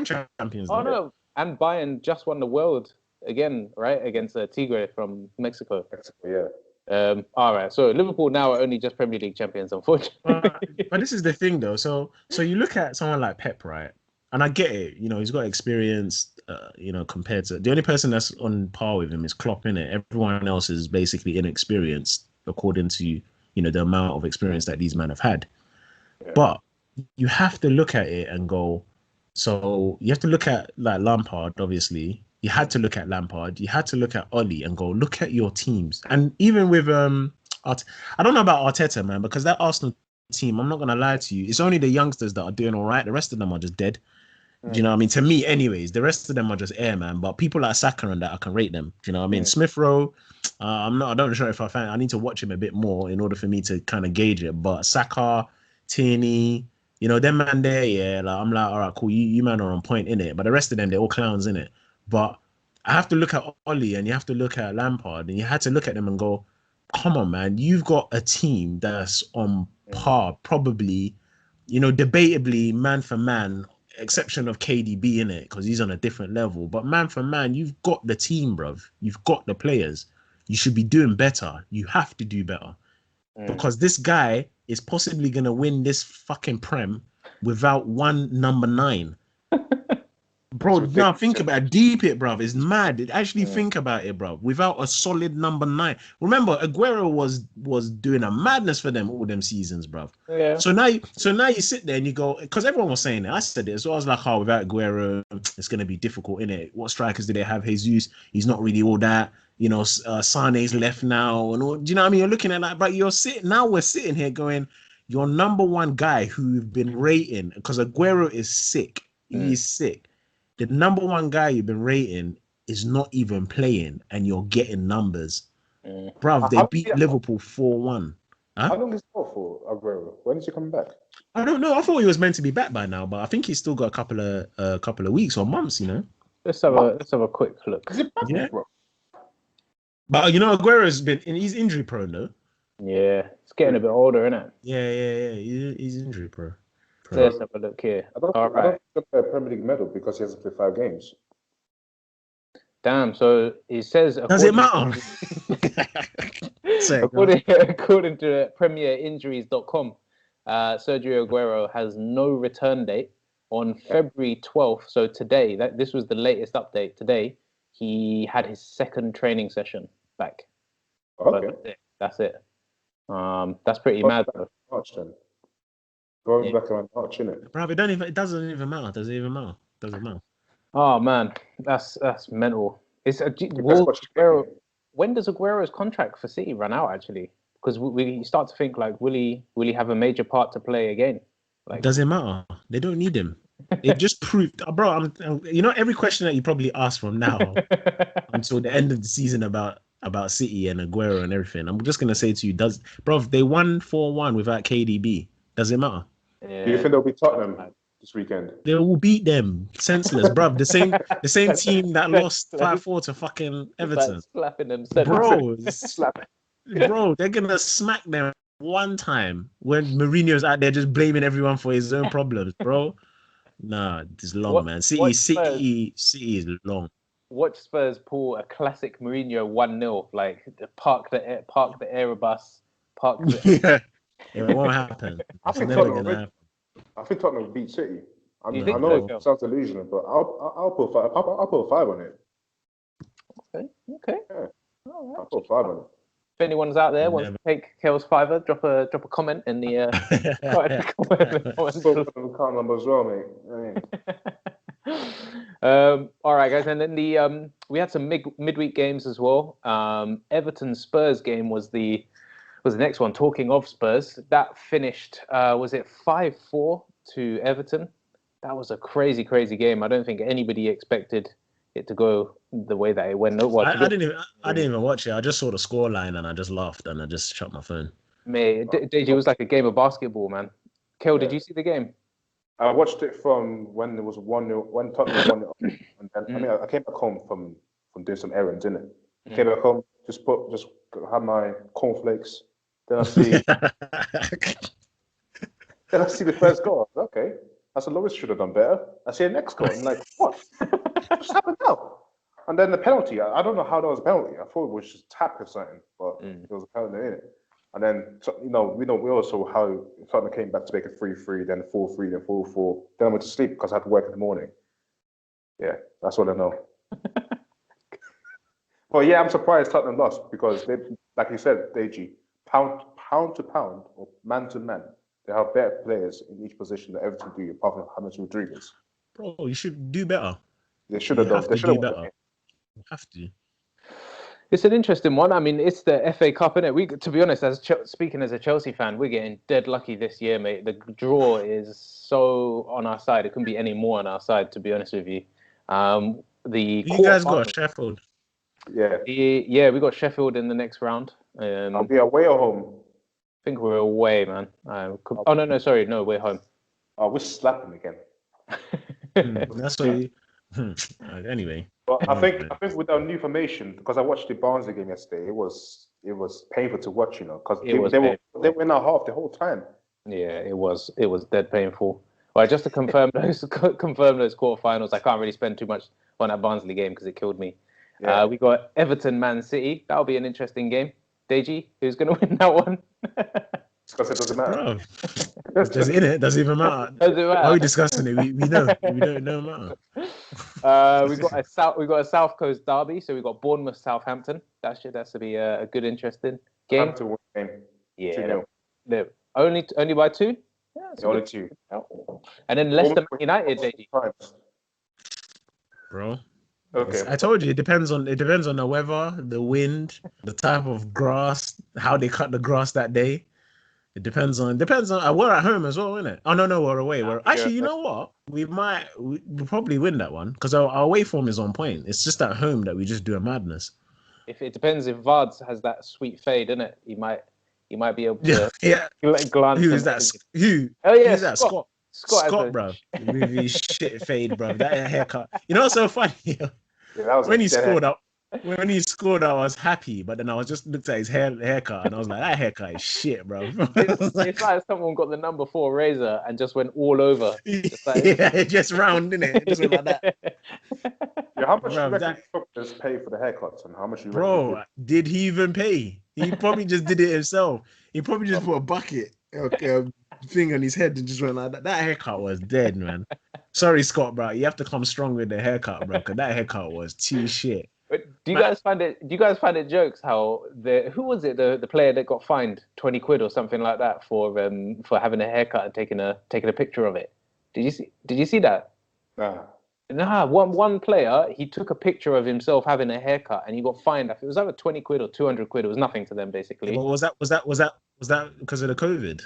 champions. Oh no, and Bayern just won the world again, right, against Tigre from Mexico. Yeah. All right, so Liverpool now are only just Premier League champions, unfortunately. But this is the thing, though. So you look at someone like Pep, right? And I get it. He's got experience. Compared to the only person that's on par with him is Klopp, innit? Everyone else is basically inexperienced, according to the amount of experience that these men have had. Yeah. But you have to look at it and go. So you have to look at like Lampard, obviously. You had to look at Lampard. You had to look at Oli and go, look at your teams. And even with I don't know about Arteta, man, because that Arsenal team, I'm not going to lie to you, it's only the youngsters that are doing all right. The rest of them are just dead. Do you know what I mean? To me, anyways, the rest of them are just air, man. But people like Saka and that, I can rate them. Do you know what I mean? Smith Rowe, I don't know if I need to watch him a bit more in order for me to kind of gauge it. But Saka, Tierney, them man there, yeah, like I'm like, all right, cool. You man are on point in it. But the rest of them, they're all clowns in it. But I have to look at Oli and you have to look at Lampard and you had to look at them and go, come on, man, you've got a team that's on par, probably, debatably man for man, exception of KDB in it because he's on a different level. But man for man, you've got the team, bruv. You've got the players. You should be doing better. You have to do better because this guy is possibly going to win this fucking Prem without one number 9. Bro, now think about it. Deep it, bruv. It's mad. Actually think about it, bruv. Without a solid number 9. Remember, Aguero was doing a madness for them all them seasons, bruv. Yeah. So now you sit there and you go, because everyone was saying it. I said it. So I was like, oh, without Aguero, it's going to be difficult, innit? What strikers do they have? Jesus, he's not really all that. Sane's left now. And all, do you know what I mean? You're looking at that, but we're sitting here going, your number 1 guy who you've been rating, because Aguero is sick. He is sick. The number 1 guy you've been rating is not even playing, and you're getting numbers. Bruv, they beat Liverpool 4-1. Huh? How long is it for Aguero? When is he coming back? I don't know. I thought he was meant to be back by now, but I think he's still got a couple of weeks or months. Let's have a quick look. Is it back, yeah. bro? But Aguero's he's injury prone though. Yeah, it's getting a bit older, isn't it? Yeah. He's injury prone. Let's have a look here. I don't think he's got a Premier League medal because he hasn't played 5 games. Damn, so it says... Does it matter? according to premierinjuries.com, Sergio Aguero has no return date on February 12th. So today, this was the latest update. Today, he had his 2nd training session back. Okay. That's it. That's pretty mad, though. March, then. Going back around March, innit? Bro, it doesn't even matter. Does it even matter? Doesn't matter. Oh man, that's mental. When does Aguero's contract for City run out? Actually, because we start to think like, will he have a major part to play again? Like, doesn't matter. They don't need him. It just proved, bro. Every question that you probably ask from now until the end of the season about City and Aguero and everything, I'm just gonna say to you, they won 4-1 without KDB. Does it matter? Yeah. Do you think they'll be Tottenham this weekend? They will beat them, senseless, bruv. The same team that lost 5-4 to fucking Everton. Like slapping them, bro, they're gonna smack them one time when Mourinho's out there just blaming everyone for his own problems, bro. Nah, it's long, man. City is long. watch Spurs pull a classic Mourinho 1-0, like park the Airbus, park the... Yeah, it won't happen. I It's think never Tottenham gonna happen. I think Tottenham will beat City. You I think know so? it sounds delusional, but I'll put five. I'll put 5 on it. Okay. Yeah. All right. I'll put 5 on it. If anyone's out there wants to take Kale's fiver, drop a comment in the comments. Can't number as well, mate. All right, guys, and then we had some midweek games as well. Everton Spurs game was the next one. Talking of Spurs, that finished was it 5-4 to Everton? That was a crazy game. I don't think anybody expected it to go the way that it went. I didn't even watch it. I just saw the scoreline and I just laughed and I just shut my phone. Mate, it was like a game of basketball, man. Kale, did you see the game? I watched it from when there was 1-0, when Tottenham won it, and then I came back home from doing some errands, innit? Came back home, just had my cornflakes. Then I see the first goal. Okay, that's the lowest. Should have done better. I see the next goal. I'm like, what? What's happened now? And then the penalty. I don't know how that was a penalty. I thought it was just tap or something, but it was a penalty, innit? And then we also saw how Tottenham came back to make it 3-3, then 4-3, then 4-4. Then I went to sleep because I had to work in the morning. Yeah, that's all I know. Well, yeah, I'm surprised Tottenham lost because they, like you said, Deji, pound to pound or man to man, they have better players in each position than Everton do, apart from James Rodriguez. Bro, you should do better. They should have done. They should have done better. You have to. It's an interesting one. I mean, it's the FA Cup, isn't it? We, to be honest, speaking as a Chelsea fan, we're getting dead lucky this year, mate. The draw is so on our side. It couldn't be any more on our side, to be honest with you. You guys got Sheffield. Yeah. We got Sheffield in the next round. I'll be away or home? I think we're away, man. No, we're home. Oh, we're slapping again. That's what you... Anyway. But I think with our new formation, because I watched the Barnsley game yesterday, it was painful to watch, because they were in our half the whole time. Yeah, it was dead painful. Well, just to confirm those quarterfinals, I can't really spend too much on that Barnsley game because it killed me. Yeah. We got Everton Man City. That'll be an interesting game. Deji, who's going to win that one? Because it doesn't matter. It's just in it. Doesn't even matter. Why are we discussing it? We know. We don't know matter. We got a South Coast derby. So we got Bournemouth Southampton. That's to be a good, interesting game. Yeah. No, only by 2. Yeah, only 2. And then Leicester Man United, Deji. Bro. Okay. I told you it depends on the weather, the wind, the type of grass, how they cut the grass that day. It depends on. We're at home as well, isn't it? Oh no, we're away. Actually, you know what? We'll probably win that one because our away form is on point. It's just at home that we just do a madness. If it depends if Vards has that sweet fade, isn't it? He might be able to. Yeah. Glance. Who is that? Who? Oh yeah, who's that? Scott, bro. With his shit fade, bro. That haircut. You know what's so funny? When he scored up. When he scored, I was happy, but then I was just looked at his haircut and I was like, that haircut is shit, bro. It's like someone got the number 4 razor and just went all over. Just round, innit? It just went like that. Yeah, how much do you reckon just pay for the haircuts and how much you Bro, did he even pay? He probably just did it himself. He probably just put a bucket thing on his head and just went like that. That haircut was dead, man. Sorry, Scott, bro. You have to come strong with the haircut, bro, because that haircut was too shit. But do you guys find it jokes how who was it the player that got fined 20 quid or something like that for having a haircut and taking a picture of it? Did you see that? Nah. One player, he took a picture of himself having a haircut and he got fined. It was either 20 quid or 200 quid. It was nothing to them basically. Well, was that because of the COVID?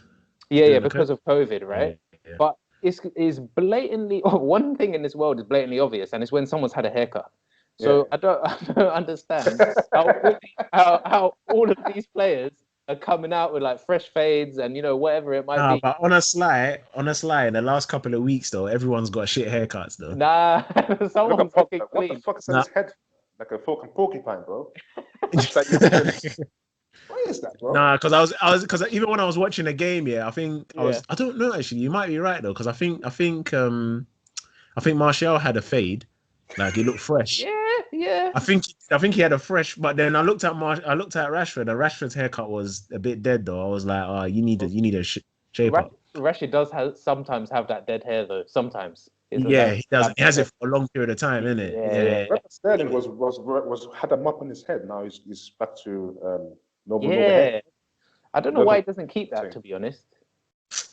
Yeah, because of COVID, right? Yeah. But it's blatantly one thing in this world is blatantly obvious, and it's when someone's had a haircut. So I don't understand how all of these players are coming out with like fresh fades and whatever it might be. But on a sly, the last couple of weeks though, everyone's got shit haircuts though. Nah, someone's looking clean. What the fuck is on his head? Like a fucking porcupine, bro. What is that, bro? Nah, because because even when I was watching the game, I don't know actually. You might be right though, because I think Martial had a fade. Like he looked fresh. Yeah. I think he had a fresh, but then I looked at Rashford, and Rashford's haircut was a bit dead though. I was like, oh, you need a shape up. Rashford does sometimes have that dead hair though. Sometimes. Yeah, he does. He has it for a long period of time, isn't it? Yeah. Sterling was had a mop on his head. Now he's back to normal Yeah. hair. I don't know why he doesn't keep that, to be honest.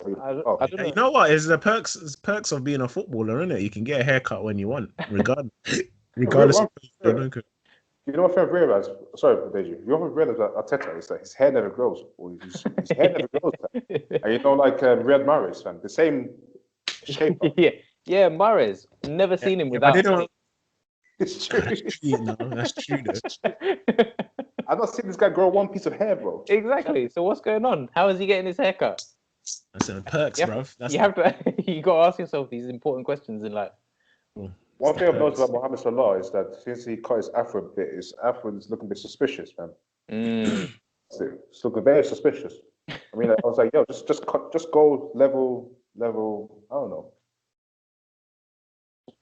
I don't know. You know what? It's the perks of being a footballer, isn't it? You can get a haircut when you want, regardless. You know what I've realized? Sorry, Deji. You know what I've realized about Arteta is that his hair never grows. Or his hair never grows. And you know, like Riyad Mahrez, fam, the same shape. Yeah, Mahrez. Never seen him without. It's true. That's true. Though. I've not seen this guy grow one piece of hair, bro. Exactly. So what's going on? How is he getting his haircut? That's the perks, bro. You got to ask yourself these important questions in life. One thing I've noticed about Mohamed Salah is that since he cut his afro a bit, his afro is looking a bit suspicious, man. It's looking very suspicious. I mean, I was like, yo, just go level. I don't know.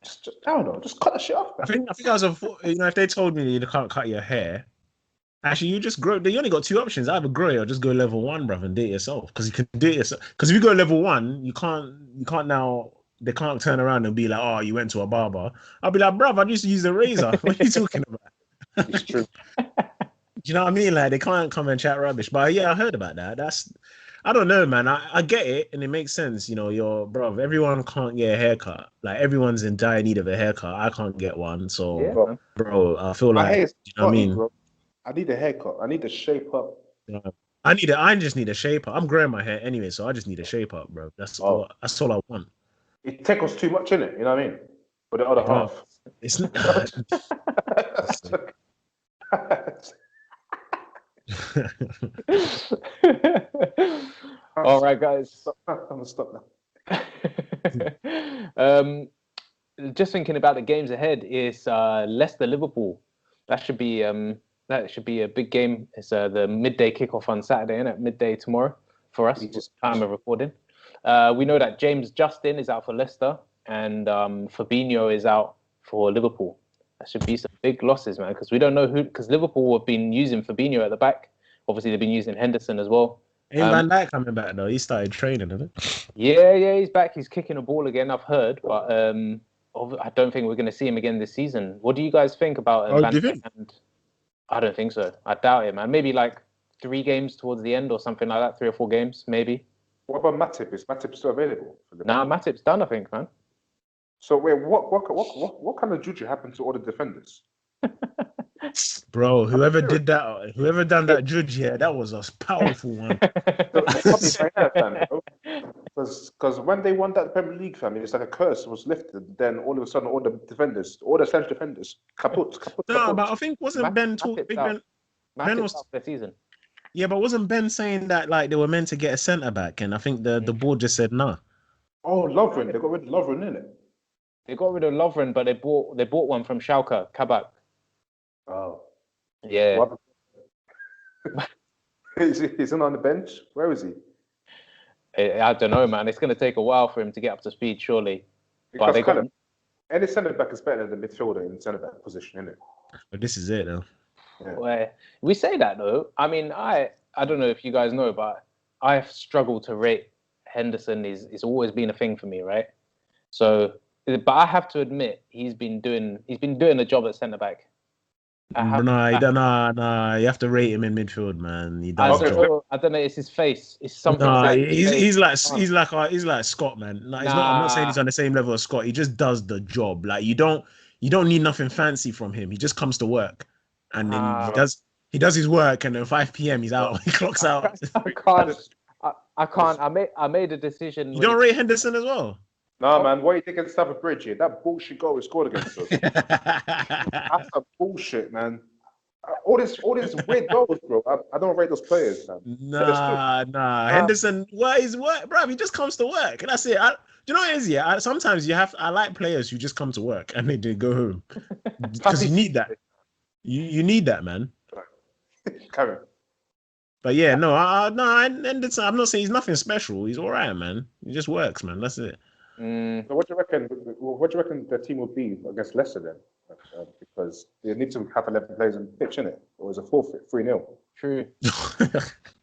Just cut the shit off, man. I think I was if they told me you can't cut your hair, actually you just grow. You only got two options: either grow it or just go level 1, bruv, and do it yourself. Because you can do it yourself. Because if you go level 1, you can't now. They can't turn around and be like, "Oh, you went to a barber." I'll be like, "Bruv, I just use a razor." What are you talking about? It's true. Do you know what I mean? Like they can't come and chat rubbish. But yeah, I heard about that. I don't know, man. I get it, and it makes sense. You know, everyone can't get a haircut. Like everyone's in dire need of a haircut. I can't get one, so bro, I feel like you know what I mean. Bro. I need a haircut. I need to shape up. I just need a shape up. I'm growing my hair anyway, so I just need a shape up, bro. That's all I want. It tickles too much in it, you know what I mean? For the other half. It's not. All right, guys. I'm gonna stop now. Just thinking about the games ahead is Leicester Liverpool. That should be a big game. It's the midday kickoff on Saturday, and at midday tomorrow for us. Just time of recording. We know that James Justin is out for Leicester, and Fabinho is out for Liverpool. That should be some big losses, man, because we don't know who. Because Liverpool have been using Fabinho at the back. Obviously, they've been using Henderson as well. Ain't Van Dijk coming back though? He started training, isn't it? Yeah, he's back. He's kicking a ball again. I've heard, but I don't think we're going to see him again this season. What do you guys think about Van Dijk? I don't think so. I doubt it, man. Maybe like 3 games towards the end or something like that. 3 or 4 games, maybe. What about Matip? Is Matip still available? Nah, Matip's done, I think, man. So wait, what kind of juju happened to all the defenders? Bro, whoever done that juju, that was a powerful one. Because when they won that Premier League, family, it's like a curse was lifted. Then all of a sudden, all the French defenders, kaput. No, but I think wasn't Ben talking? Big Ben was out for the season. Yeah, but wasn't Ben saying that like they were meant to get a centre back, and I think the board just said no. Oh, Lovren, they got rid of Lovren, innit? They got rid of Lovren, but they bought one from Schalke, Kabak. Oh, yeah. Is he on the bench? Where is he? I don't know, man. It's going to take a while for him to get up to speed, surely. But any centre back is better than the midfielder in the centre back position, isn't it? But this is it, though. Yeah. Well, we say that though. I mean, I don't know if you guys know, but I've struggled to rate Henderson. It's always been a thing for me, right? So, but I have to admit, he's been doing a job at centre back. Nah. You have to rate him in midfield, man. He does. I don't know. It's his face. It's something. Nah, he's like Scott, man. Like, I'm not saying he's on the same level as Scott. He just does the job. Like you don't need nothing fancy from him. He just comes to work, and then he does his work, and then 5 p.m. he's out. He clocks out. I can't. I made a decision. You don't rate Henderson as well. No, man. What are you thinking of Stamford Bridge here? That bullshit goal he scored against us. That's a bullshit, man. All this weird goals, bro. I don't rate those players, man. Nah. Henderson, bro? He just comes to work, and that's it. Do you know what it is? Yeah. Sometimes I like players who just come to work and they go home because you need that. You need that, man. Carry on. But yeah, Henderson. I'm not saying he's nothing special. He's all right, man. He just works, man. That's it. So what do you reckon? What do you reckon the team will be against Leicester then? because they need to have 11 players in the pitch, innit? Or was a forfeit, 3-0. True.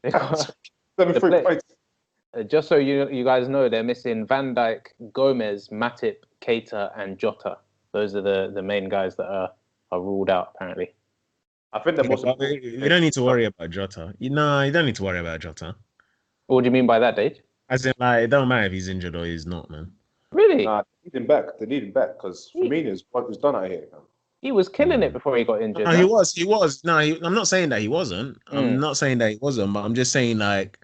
They 7-3 play- points. Just so you guys know, they're missing Van Dijk, Gomez, Matip, Keita, and Jota. Those are the main guys that are ruled out, apparently. I think the most important. You don't need to worry about Jota. You don't need to worry about Jota. What do you mean by that, Dave? As in, like, it don't matter if he's injured or he's not, man. Really? Nah, they need him back. They need him back because Firmino's what was done out here. Man. He was killing it before he got injured. No, he was. No, I'm not saying that he wasn't. I'm not saying that he wasn't, but I'm just saying, like,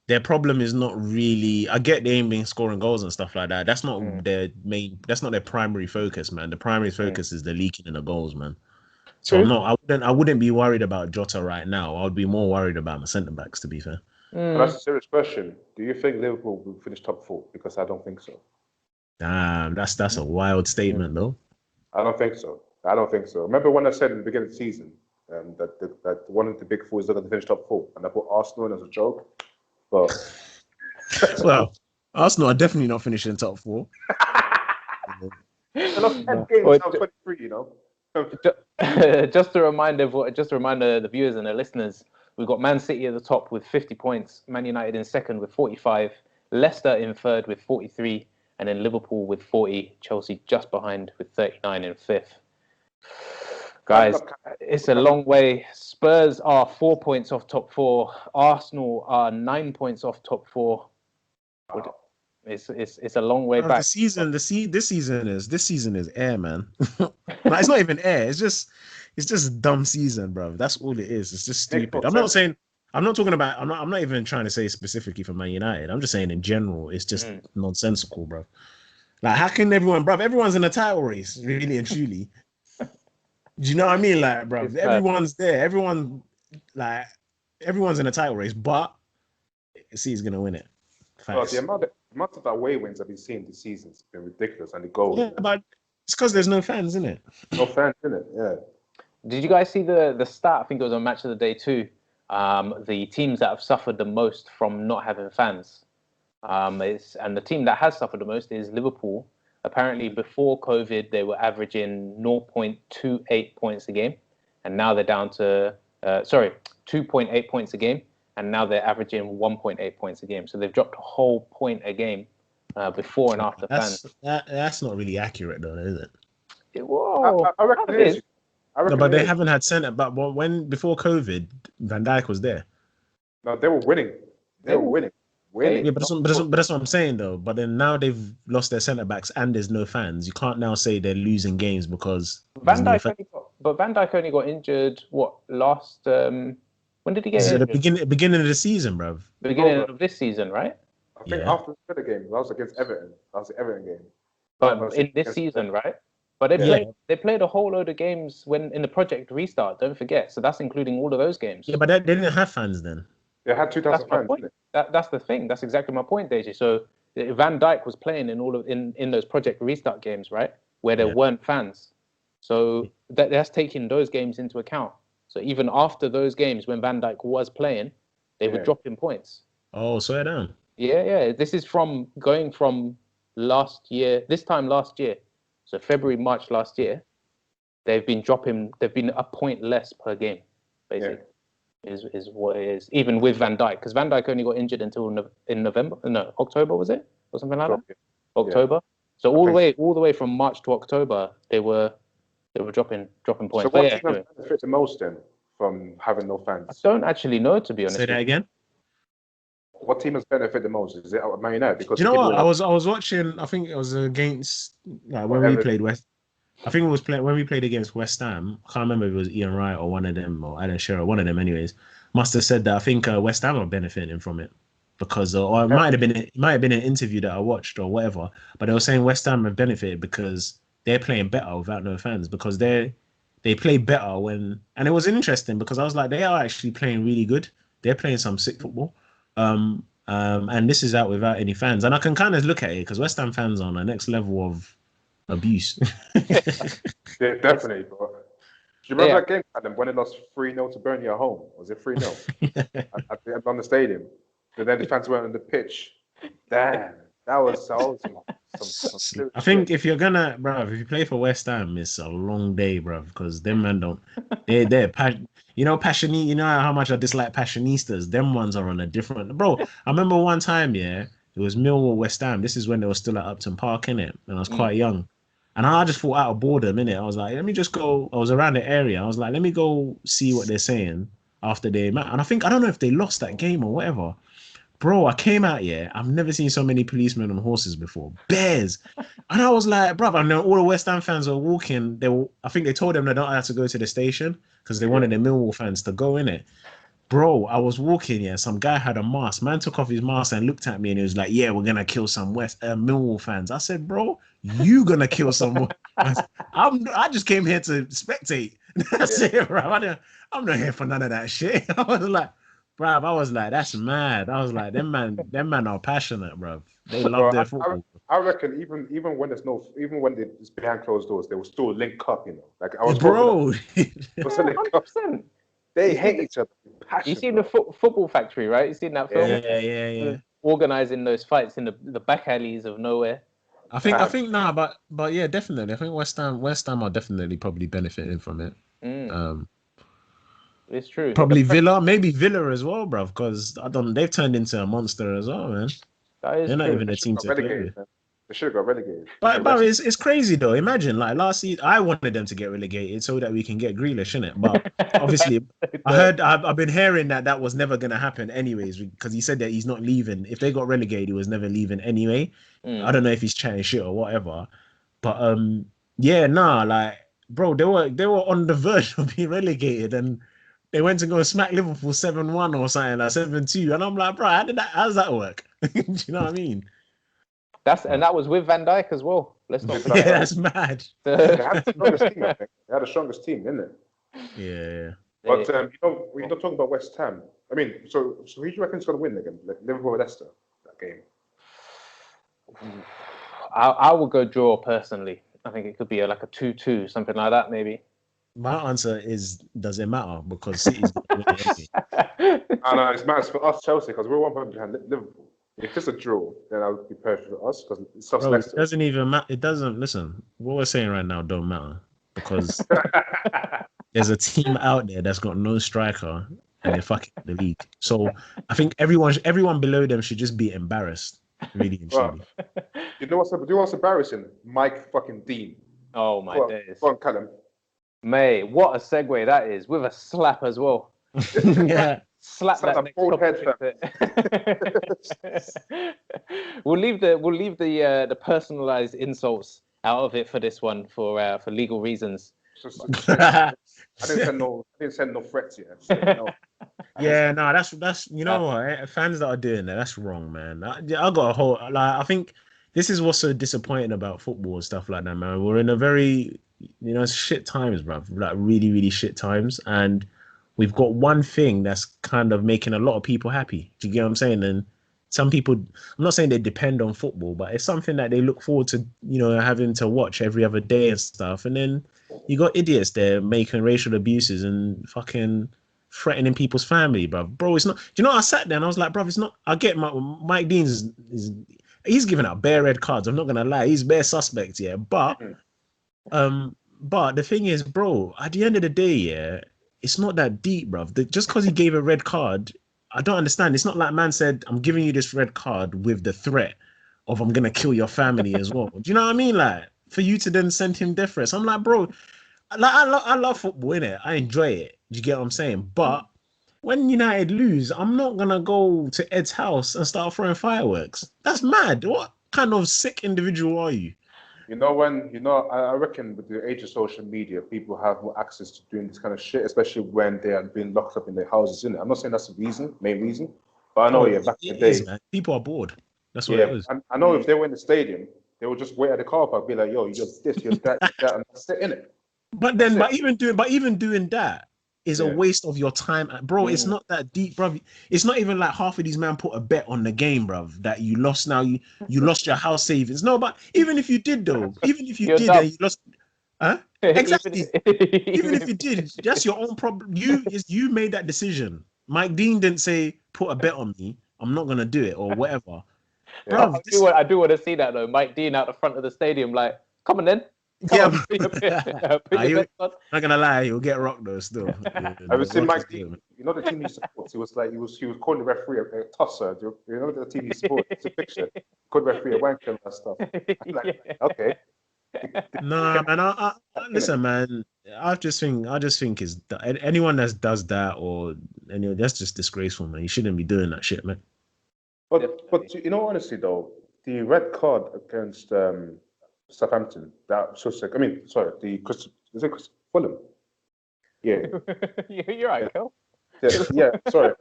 their problem is not really. I get they ain't been scoring goals and stuff like that. That's not their main. That's not their primary focus, man. The primary focus is the leaking in the goals, man. So I wouldn't be worried about Jota right now. I would be more worried about my centre backs, to be fair. But that's a serious question. Do you think Liverpool will finish top 4? Because I don't think so. Damn, that's a wild statement, though. I don't think so. Remember when I said in the beginning of the season that one of the big four is not going to finish top 4, and I put Arsenal in as a joke. But well, Arsenal are definitely not finishing top 4. they lost 10 games out of 23, you know. Just to remind the viewers and the listeners, we've got Man City at the top with 50 points, Man United in second with 45, Leicester in third with 43, and then Liverpool with 40, Chelsea just behind with 39 in fifth. Guys, it's a long way. Spurs are 4 points off top 4. Arsenal are 9 points off top 4. Wow. It's a long way back. This season is air, man. Like, it's not even air. It's just dumb season, bro. That's all it is. It's just stupid. I'm not even trying to say specifically for Man United. I'm just saying in general, it's just nonsensical, bro. Like, how can everyone's in a title race, really and truly. Do you know what I mean? Like, bro, everyone's there. Everyone's in a title race, but City's gonna win it. Well, the amount of away wins I've been seeing this season has been ridiculous, and the goals. Yeah, but it's because there's no fans, isn't it? No fans, in it. Yeah. Did you guys see the stat? I think it was on Match of the Day too. The teams that have suffered the most from not having fans, and the team that has suffered the most is Liverpool. Apparently, before COVID, they were averaging 0.28 points a game, and now they're down to 2.8 points a game, and now they're averaging 1.8 points a game. So they've dropped a whole point a game before and after fans. That's not really accurate, though, is it? Whoa, I reckon it is. No, but they haven't had centre. But before COVID, Van Dijk was there. No, they were winning. They were winning. Yeah, but that's what I'm saying, though. But then now they've lost their centre backs and there's no fans. You can't now say they're losing games because Van Dijk only got injured. What last? When did he get injured? The beginning of the season, bro. Beginning of this season, right? I think after the Villa game, that was against Everton. That was the Everton game. But in this season, right? But they played a whole load of games when in the Project Restart. Don't forget. So that's including all of those games. Yeah, but they didn't have fans then. They had 2,000 fans. That's the thing. That's exactly my point, Deji. So Van Dijk was playing in those Project Restart games, right, where there weren't fans. So that's taking those games into account. So even after those games, when Van Dijk was playing, they were dropping points. Oh, swear down. Yeah. This is going from this time last year. So February, March last year, they've been a point less per game, basically. Is what it is, even with Van Dijk, because Van Dijk only got injured until October, was it, or something like that? October. So all the way from March to October, they were dropping points. So what team has benefited the most then from having no fans? I don't actually know, to be honest. Say that again. What team has benefited the most? Is it Man United? Because you know what? I was watching. I think it was against when we played West. I think it was when we played against West Ham. I can't remember if it was Ian Wright or one of them, or Alan Shearer, one of them. Anyways, must have said that. I think West Ham are benefiting from it because, or it might have been an interview that I watched or whatever. But they were saying West Ham have benefited because they're playing better without no fans, because they play better when. And it was interesting because I was like, they are actually playing really good. They're playing some sick football. And this is out without any fans, and I can kind of look at it because West Ham fans are on the next level of abuse. Yeah, definitely. Bro. Do you remember that game, Adam, when they lost 3-0 to Burnley at home? Was it 3-0? on the stadium. But then the fans weren't on the pitch. Damn, that was I think if you're gonna, bro, if you play for West Ham, it's a long day, bro, because them man don't. They're passionate. You know how much I dislike passionistas. Them ones are on a different. Bro, I remember one time, yeah, it was Millwall West Ham. This is when they were still at Upton Park, innit? And I was quite young. And I just thought out of boredom, innit? I was like, let me just go. I was around the area. I was like, let me go see what they're saying after they met. And I don't know if they lost that game or whatever. Bro, I came out here. I've never seen so many policemen on horses before. Bears. And I was like, bro, I know all the West Ham fans were walking. I think they told them they don't have to go to the station because they wanted the Millwall fans to go in it. Bro, I was walking, yeah. Some guy had a mask. Man took off his mask and looked at me and he was like, yeah, we're going to kill some Millwall fans. I said, bro, you going to kill some fans. I just came here to spectate. That's it, bro. I'm not here for none of that shit. I was like, bruv, I was like, that's mad. I was like, them man are passionate, bruv. They love their football. I reckon even when it's behind closed doors, they will still link up, you know. Like I was bro. 100%. They hate each other. You seen the Football Factory, right? You seen that film? Yeah. Organizing those fights in the back alleys of nowhere. I think but yeah, definitely. I think West Ham are definitely probably benefiting from it. It's true. Probably maybe Villa as well, bruv, because they've turned into a monster as well, man. They're not even a team to play with. They should have got relegated. But it's crazy though. Imagine like last season, I wanted them to get relegated so that we can get Grealish in it. But obviously, I've been hearing that was never going to happen anyways because he said that he's not leaving. If they got relegated, he was never leaving anyway. I don't know if he's chatting shit or whatever. But like bro, they were on the verge of being relegated and they went to go smack Liverpool 7-1 or something like 7-2, and I'm like, bro, how does that work? Do you know what I mean? That was with Van Dijk as well. Let's not forget. Yeah, that's mad. They had the strongest team, I think. They had the strongest team, didn't it? Yeah. But we're not talking about West Ham. I mean, so who do you reckon is going to win again? Like Liverpool or Leicester, that game? I would go draw personally. I think it could be like a 2-2, something like that, maybe. My answer is, does it matter? Because City's going to win it. I know, it matters for us, Chelsea, because we're 1 point behind Liverpool. If it's a draw, then I would be perfect for us because it's so It doesn't even matter. It doesn't. Listen, what we're saying right now don't matter because there's a team out there that's got no striker and they're fucking the league. So I think everyone below them should just be embarrassed. Really and truly. You know what's embarrassing? Mike fucking Dean. Oh my days. Go on, Callum. Mate, what a segue that is with a slap as well. Yeah. Slap that next topic. We'll leave the personalized insults out of it for this one for legal reasons. I didn't send no threats yet. So, no. Yeah, no, that's you know what, fans that are doing that, that's wrong, man. I got a whole I think this is what's so disappointing about football and stuff like that, man. We're in a very shit times, bro. Like really, really shit times, and we've got one thing that's kind of making a lot of people happy. Do you get what I'm saying? And some people, I'm not saying they depend on football, but it's something that they look forward to, having to watch every other day and stuff. And then you got idiots there making racial abuses and fucking threatening people's family, bro. Bro, it's not. Do you know? I sat there and I was like, bro, it's not. I get Mike Dean's. He's giving out bare red cards. I'm not gonna lie, he's bare suspect, yeah. But the thing is, bro, at the end of the day, yeah. It's not that deep, bruv. Just because he gave a red card, I don't understand. It's not like man said, I'm giving you this red card with the threat of I'm going to kill your family as well. Do you know what I mean? Like, for you to then send him death threats. I'm like, bro, like, I love football, innit? I enjoy it. Do you get what I'm saying? But when United lose, I'm not going to go to Ed's house and start throwing fireworks. That's mad. What kind of sick individual are you? I reckon with the age of social media, people have more access to doing this kind of shit, especially when they are being locked up in their houses, innit? I'm not saying that's the main reason, but I know, back in the day, people are bored. That's what it is. I know if they were in the stadium, they would just wait at the car park, be like, yo, you're this, you're that, and that's it, innit? But even doing that is a waste of your time, bro. It's not that deep, bro. It's not even like half of these men put a bet on the game, bro, that you lost. Now you lost your house savings. No, but even if you did, though, even if you did, and you lost, exactly. Even if you did, that's your own problem. You made that decision. Mike Dean didn't say put a bet on me. I'm not gonna do it or whatever. Bro, I do want to see that though. Mike Dean out the front of the stadium, like, come on then. Yeah, put your bets on. Not gonna lie, he'll get rocked though. Still, I was seeing Mike Dean. You know the team he supports. He was calling the referee a tosser. You know the team he supports. It's a picture. Called the referee a wanker and that stuff. Like, okay. Nah, man. I listen, man. I just think is that anyone that does that that's just disgraceful, man. You shouldn't be doing that shit, man. But you know, honestly though, the red card against Southampton, Fulham? Yeah. You're right, Kel. Yeah, sorry.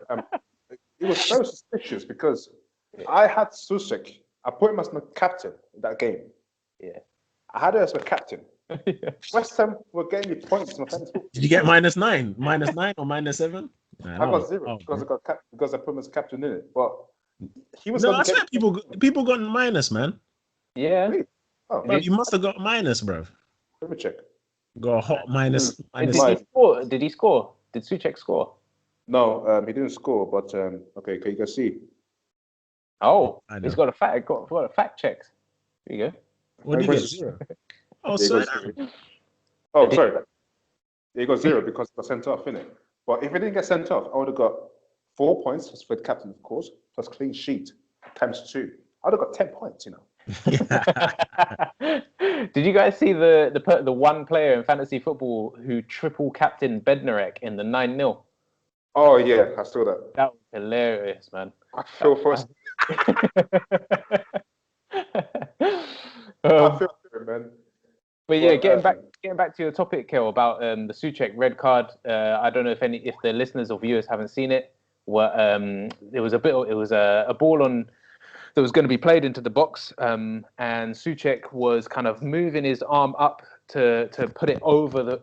It was very suspicious because I had Susek. I put him as my captain in that game. Yeah. I had him as my captain. West Ham were getting me points. Did you get -9, -9 or -7? I got 0 because I put him as captain in it. But he was. No, I swear people got minus, man. Yeah. Really? Oh, you must have got minus, bro. Let me check. Got a hot minus. Did he score? Did he score? Did Souček score? No, he didn't score. But okay, you can see. Oh, he's got a fact check. There you go. What did he get? 0. Oh, sorry. Oh, sorry. He got 0 because he got sent off, innit? But if he didn't get sent off, I would have got 4 points for the captain, of course, plus clean sheet times 2. I would have got 10 points, you know. Did you guys see the one player in fantasy football who triple captained Bednarek in the 9-0? Oh yeah, I saw that. That was hilarious, man. I feel for us. I feel for it, man. But yeah, getting back to your topic, Kel, about the Souček red card. I don't know if the listeners or viewers haven't seen it. It was a ball on that was going to be played into the box, and Souček was kind of moving his arm up to put it over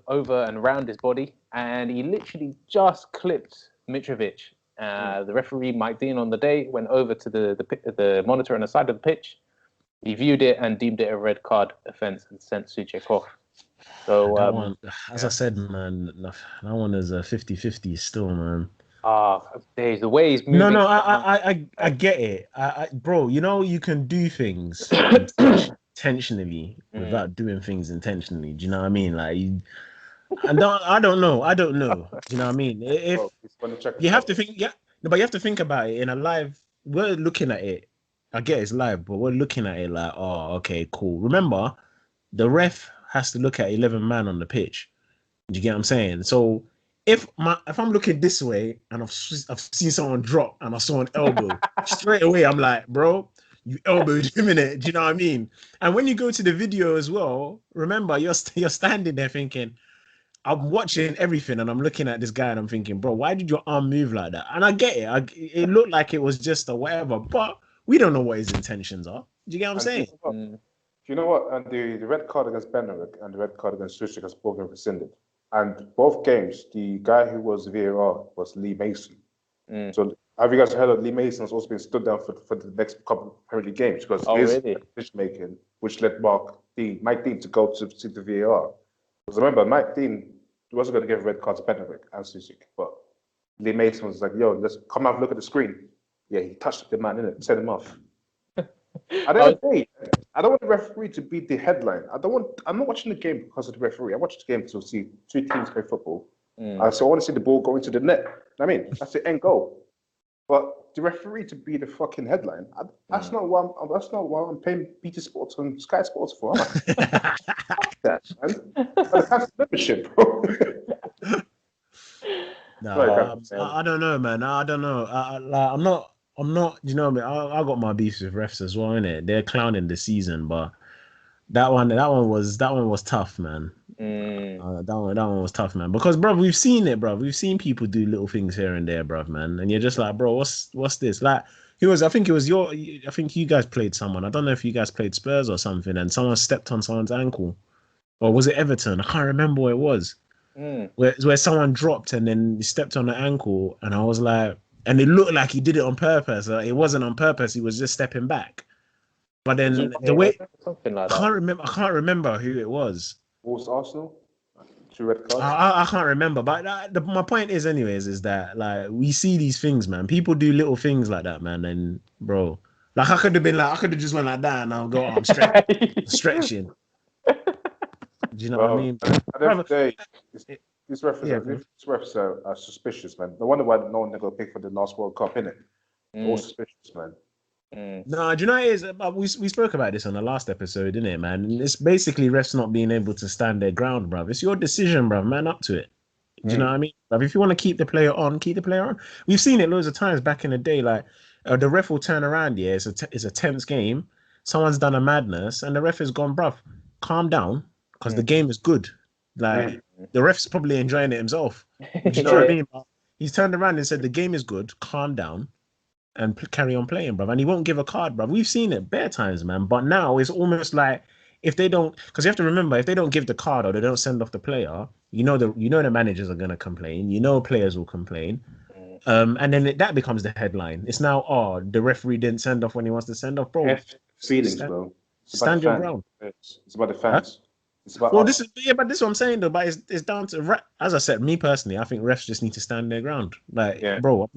and around his body, and he literally just clipped Mitrovic. The referee, Mike Dean, on the day went over to the monitor on the side of the pitch. He viewed it and deemed it a red card offence and sent Souček off. So that one, as I said, man, that one is a 50-50 still, man. The way he's moving. No, I get it, bro. You know, you can do things intentionally without doing things intentionally. Do you know what I mean? Like, I don't know. Do you know what I mean? If you have to think, but you have to think about it in a live. We're looking at it. I get it's live, but we're looking at it like, oh, okay, cool. Remember, the ref has to look at 11 man on the pitch. Do you get what I'm saying? So if I'm looking this way and I've seen someone drop and I saw an elbow, straight away I'm like, bro, you elbowed him in it. Do you know what I mean? And when you go to the video as well, remember you're standing there thinking, I'm watching everything and I'm looking at this guy and I'm thinking, bro, why did your arm move like that? And I get it. It looked like it was just a whatever, but we don't know what his intentions are. Do you get what I'm saying? You know what? And the red card against Bednarek and the red card against Souček has both been rescinded. And both games, the guy who was VAR was Lee Mason. So have you guys heard of Lee Mason has also been stood down for the next couple of Premier League games because his decision making, which led Mike Dean to go to the VAR. Because remember, Mike Dean wasn't going to give a red card to Bednarek and Souček, but Lee Mason was like, "Yo, let's come have a look at the screen." Yeah, he touched the man, innit? Set him off. I don't want the referee to be the headline. I'm not watching the game because of the referee. I watch the game to see two teams play football. So I want to see the ball go into the net. I mean, that's the end goal. But the referee to be the fucking headline, that's not what I'm paying BT Sports and Sky Sports for. Am I? Fuck that, man. But that's membership, bro. No, I don't know, man. I don't know. I'm not. You know, I got my beefs with refs as well, innit? They're clowning the season, but that one was tough, man. That one was tough, man. Because, bro, we've seen it, bro. We've seen people do little things here and there, bro, man. And you're just like, bro, what's this? Like, I think you guys played someone. I don't know if you guys played Spurs or something, and someone stepped on someone's ankle, or was it Everton? I can't remember what it was. Where someone dropped and then he stepped on the ankle, and I was like, and it looked like he did it on purpose. It wasn't on purpose. He was just stepping back. But then the way something like that. I can't remember who it was. Was Arsenal? 2 red cards. I can't remember. But my point is that like we see these things, man. People do little things like that, man. And bro, Like I could have just went like that and I'll go, I'm stretching. Do you know what I mean? At the end of the day, these yeah, refs are suspicious, man. No wonder why no one got picked for the last World Cup, innit? All suspicious, man. No, do you know what it is? We spoke about this on the last episode, didn't it, man? And it's basically refs not being able to stand their ground, bruv. It's your decision, bruv. Man up to it. Do you know what I mean? Bruv, if you want to keep the player on, keep the player on. We've seen it loads of times back in the day. Like the ref will turn around. Yeah, it's a tense game. Someone's done a madness, and the ref has gone, bruv, calm down, because the game is good. Like the ref's probably enjoying it himself. Do you know what I mean? He's turned around and said, the game is good. Calm down. And carry on playing, bruv. And he won't give a card, bruv. We've seen it bare times, man. But now it's almost like if they don't, because you have to remember, if they don't give the card or they don't send off the player, the managers are gonna complain. Players will complain, and then that becomes the headline. It's now, the referee didn't send off when he wants to send off, bro. Feelings, bro. Stand your ground. It's about the fans. Huh? It's about but this is what I'm saying though. But it's down to, as I said, me personally, I think refs just need to stand their ground. Like, bro,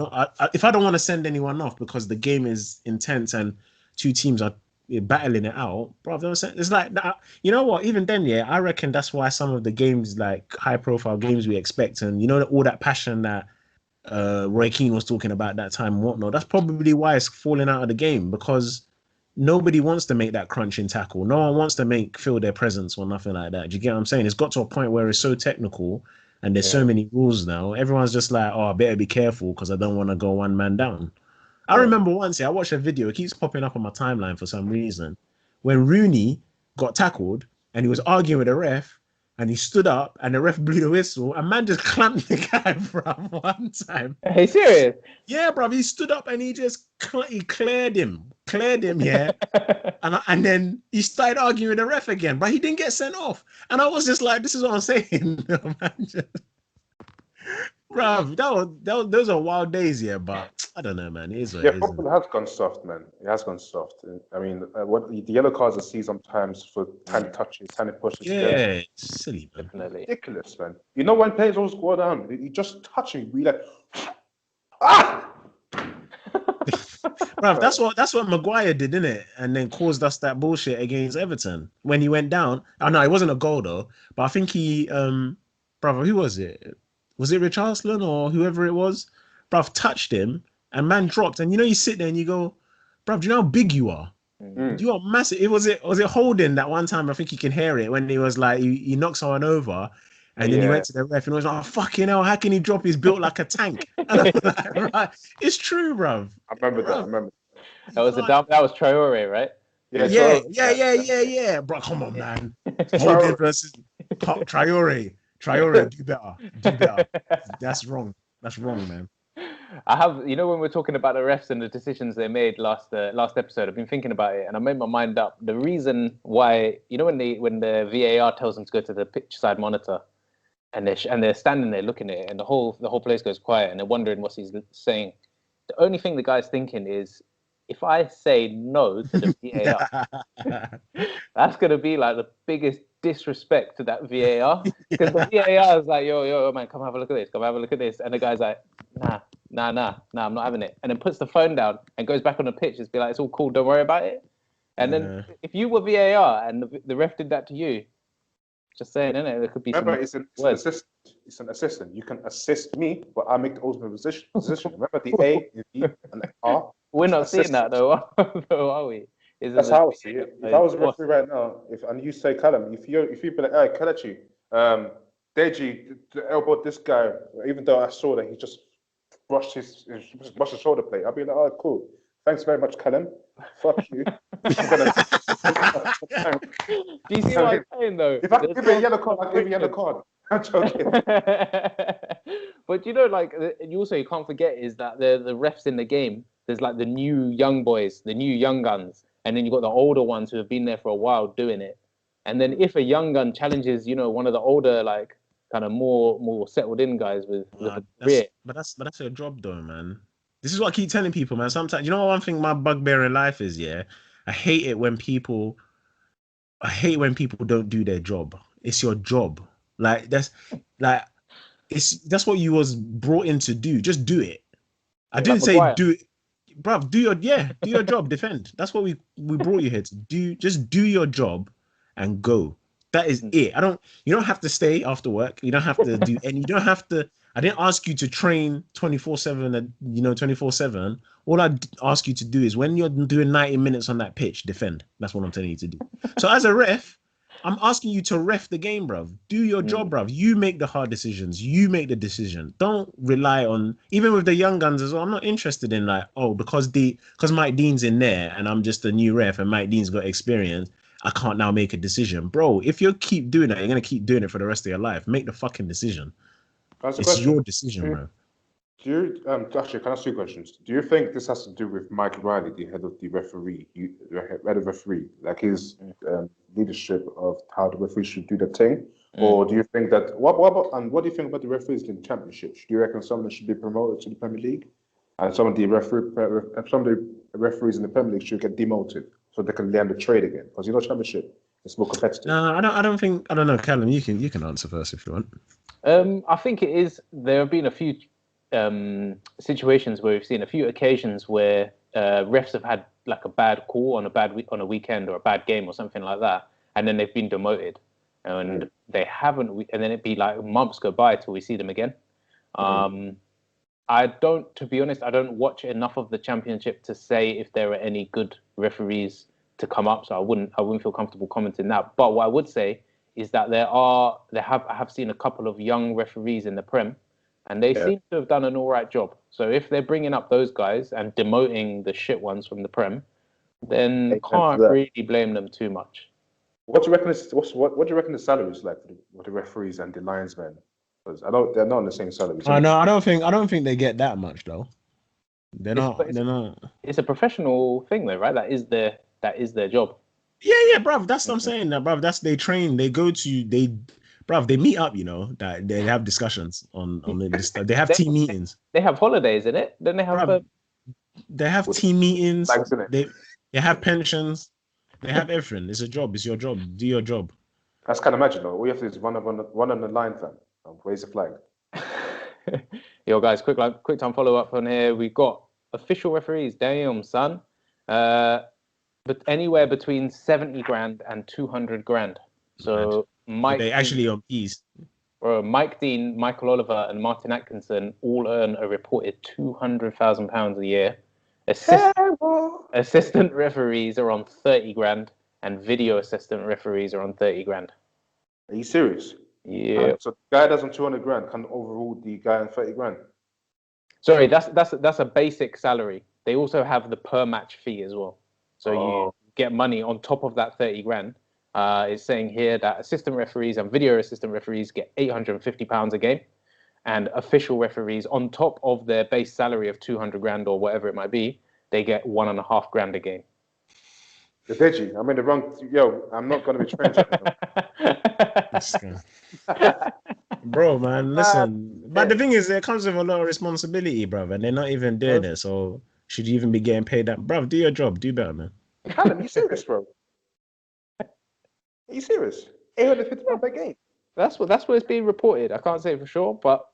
if I don't want to send anyone off because the game is intense and two teams are battling it out, bro, it's like that. You know what? Even then, I reckon that's why some of the games, like high-profile games, we expect, and all that passion that Roy Keane was talking about that time and whatnot. That's probably why it's falling out of the game, because nobody wants to make that crunching tackle. No one wants to feel their presence or nothing like that. Do you get what I'm saying? It's got to a point where it's so technical and there's so many rules now. Everyone's just like, I better be careful because I don't want to go one man down. I remember once, I watched a video. It keeps popping up on my timeline for some reason. When Rooney got tackled and he was arguing with the ref, and he stood up and the ref blew the whistle, and man just clamped the guy from one time. Are you serious? Yeah, bro. He stood up and he just cleared him, yeah. and then he started arguing with the ref again, but he didn't get sent off. And I was just like, this is what I'm saying. Bro, those are wild days, but I don't know, man. It is what it is. Football has gone soft, man. It has gone soft. I mean, what the yellow cards I see sometimes for tiny touches, tiny pushes. Yeah, it's silly, man. Definitely. Ridiculous, man. When players always go down, you just touch me, be like, Bruv, that's what Maguire did, didn't it? And then caused us that bullshit against Everton when he went down. Oh no, it wasn't a goal though, but I think he, brother, who was it? Was it Richarlison or whoever it was? Bruv, touched him and man dropped. And you sit there and you go, bruv, do you know how big you are? You are massive. Was it Holding that one time? I think you can hear it when he was like, he knocked someone over. And then he went to the ref and was like, fucking hell, how can he drop? He's built like a tank. And I'm like, right. It's true, bruv. I remember that. That was Traore, right? Yeah. Bro, come on, man. Holding versus Traore. Traore, do better. That's wrong, man. I have, when we're talking about the refs and the decisions they made last episode, I've been thinking about it and I made my mind up. The reason why, when the VAR tells them to go to the pitch side monitor, and they're standing there looking at it, and the whole place goes quiet, and they're wondering what he's saying. The only thing the guy's thinking is, if I say no to the VAR, that's gonna be like the biggest disrespect to that VAR, because the VAR is like, yo, man, come have a look at this, and the guy's like, nah, I'm not having it, and then puts the phone down and goes back on the pitch and be like, it's all cool, don't worry about it. And then if you were VAR and the ref did that to you, just saying, innit? There could be. Remember, it's an assistant. It's an assistant. You can assist me, but I make the ultimate position. Remember the A, the B, and the R. We're not seeing that though, are we? That's how I see it. If I was a referee right now, and you say Callum, if you be like, hey, Kelechi, Deji elbowed this guy, even though I saw that he just brushed his shoulder plate, I'd be like, oh, cool. Thanks very much, Callum. Fuck you. Do you see what I'm saying, though? If I could give you a yellow card, I'd give you a yellow card. I'm joking. But you can't forget is that the refs in the game, there's like the new young boys, the new young guns, and then you've got the older ones who have been there for a while doing it. And then if a young gun challenges, one of the older, like, kind of more settled in guys with a career. But that's their job, though, man. This is what I keep telling people, man. Sometimes, one thing my bugbear in life is, I hate it when people don't do their job. It's your job. Like, that's what you was brought in to do. Just do it. I didn't say do it. bruv, do your job, defend. That's what we brought you here to do. Just do your job and go. That is it. You don't have to stay after work. You don't have to do any. You don't have to. I didn't ask you to train 24/7. 24/7. All I ask you to do is when you're doing 90 minutes on that pitch, defend. That's what I'm telling you to do. So as a ref, I'm asking you to ref the game, bruv. Do your job, bruv. You make the hard decisions. You make the decision. Don't rely on, even with the young guns as well. I'm not interested in like, because Mike Dean's in there and I'm just a new ref and Mike Dean's got experience, I can't now make a decision. Bro, if you keep doing that, you're going to keep doing it for the rest of your life. Make the fucking decision. It's your decision, bro. Do you actually, can I ask two questions? Do you think this has to do with Mike Riley, the head of the referee, like his leadership of how the referees should do the thing, or do you think that what do you think about the referees in the Championship? Do you reckon someone should be promoted to the Premier League, and some of the referees in the Premier League should get demoted so they can learn the trade again? Because Championship is more competitive. No, I don't know, Callum. You can answer first if you want. I think it is. There have been a few situations where we've seen a few occasions where refs have had like a bad call on a weekend or a bad game or something like that, and then they've been demoted, and they haven't, and then it'd be like months go by till we see them again. To be honest, I don't watch enough of the Championship to say if there are any good referees to come up, so I wouldn't feel comfortable commenting that. But what I would say is that I have seen a couple of young referees in the Prem, and they seem to have done an all right job. So if they're bringing up those guys and demoting the shit ones from the Prem, then can't really blame them too much. What do you reckon? What do you reckon the salaries like for the referees and the linesmen? Because they're not on the same salaries. Oh no, I don't think they get that much though. They're not. It's a professional thing though, right? That is their job. Yeah, bruv. That's what I'm saying. Bruv, they train. They go to they meet up. That they have discussions on this stuff. They have team meetings. They have holidays in it. Then they have. They have team meetings. They have pensions. They have everything. It's a job. It's your job. Do your job. That's kind of magic, though. All you have to do is run on the line, fam. Raise the flag. Yo, guys, quick time follow up on here. We got official referees. Damn, son. But anywhere between 70 grand and 200 grand. So Mike, they actually on P's. Mike Dean, Michael Oliver, and Martin Atkinson all earn a reported £200,000 a year. Assistant referees are on 30 grand, and video assistant referees are on 30 grand. Are you serious? Yeah. So the guy that's on 200 grand can overrule the guy on 30 grand. Sorry, that's a basic salary. They also have the per match fee as well. So you get money on top of that 30 grand. It's saying here that assistant referees and video assistant referees get £850 a game, and official referees, on top of their base salary of 200 grand or whatever it might be, they get £1.5 grand a game. The veggie. I'm in the wrong. Yo, I'm not going to be trained. Bro, man, listen. But the thing is, it comes with a lot of responsibility, bro, and they're not even doing it. So should you even be getting paid that? Bro, do your job. Do better, man. Callum, you serious, bro? Are you serious? £850 per game. That's what it's being reported. I can't say for sure, but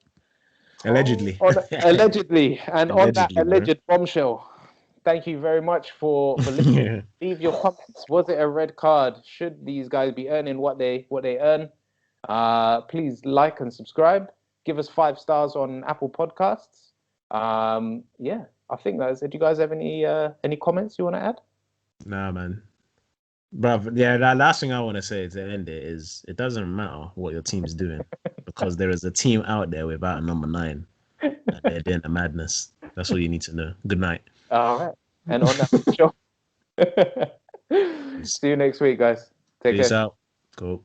allegedly. Allegedly, and on that alleged bombshell. Thank you very much for listening. Leave your comments. Was it a red card? Should these guys be earning what they earn? Please like and subscribe. Give us 5 stars on Apple Podcasts. I think that's it. Do you guys have any comments you want to add? Nah, man. Bruv, yeah, the last thing I want to say to end it is it doesn't matter what your team's doing because there is a team out there without a number 9 and they're doing the madness. That's all you need to know. Good night. All right. And on that show, see you next week, guys. Take care. Peace out. Cool.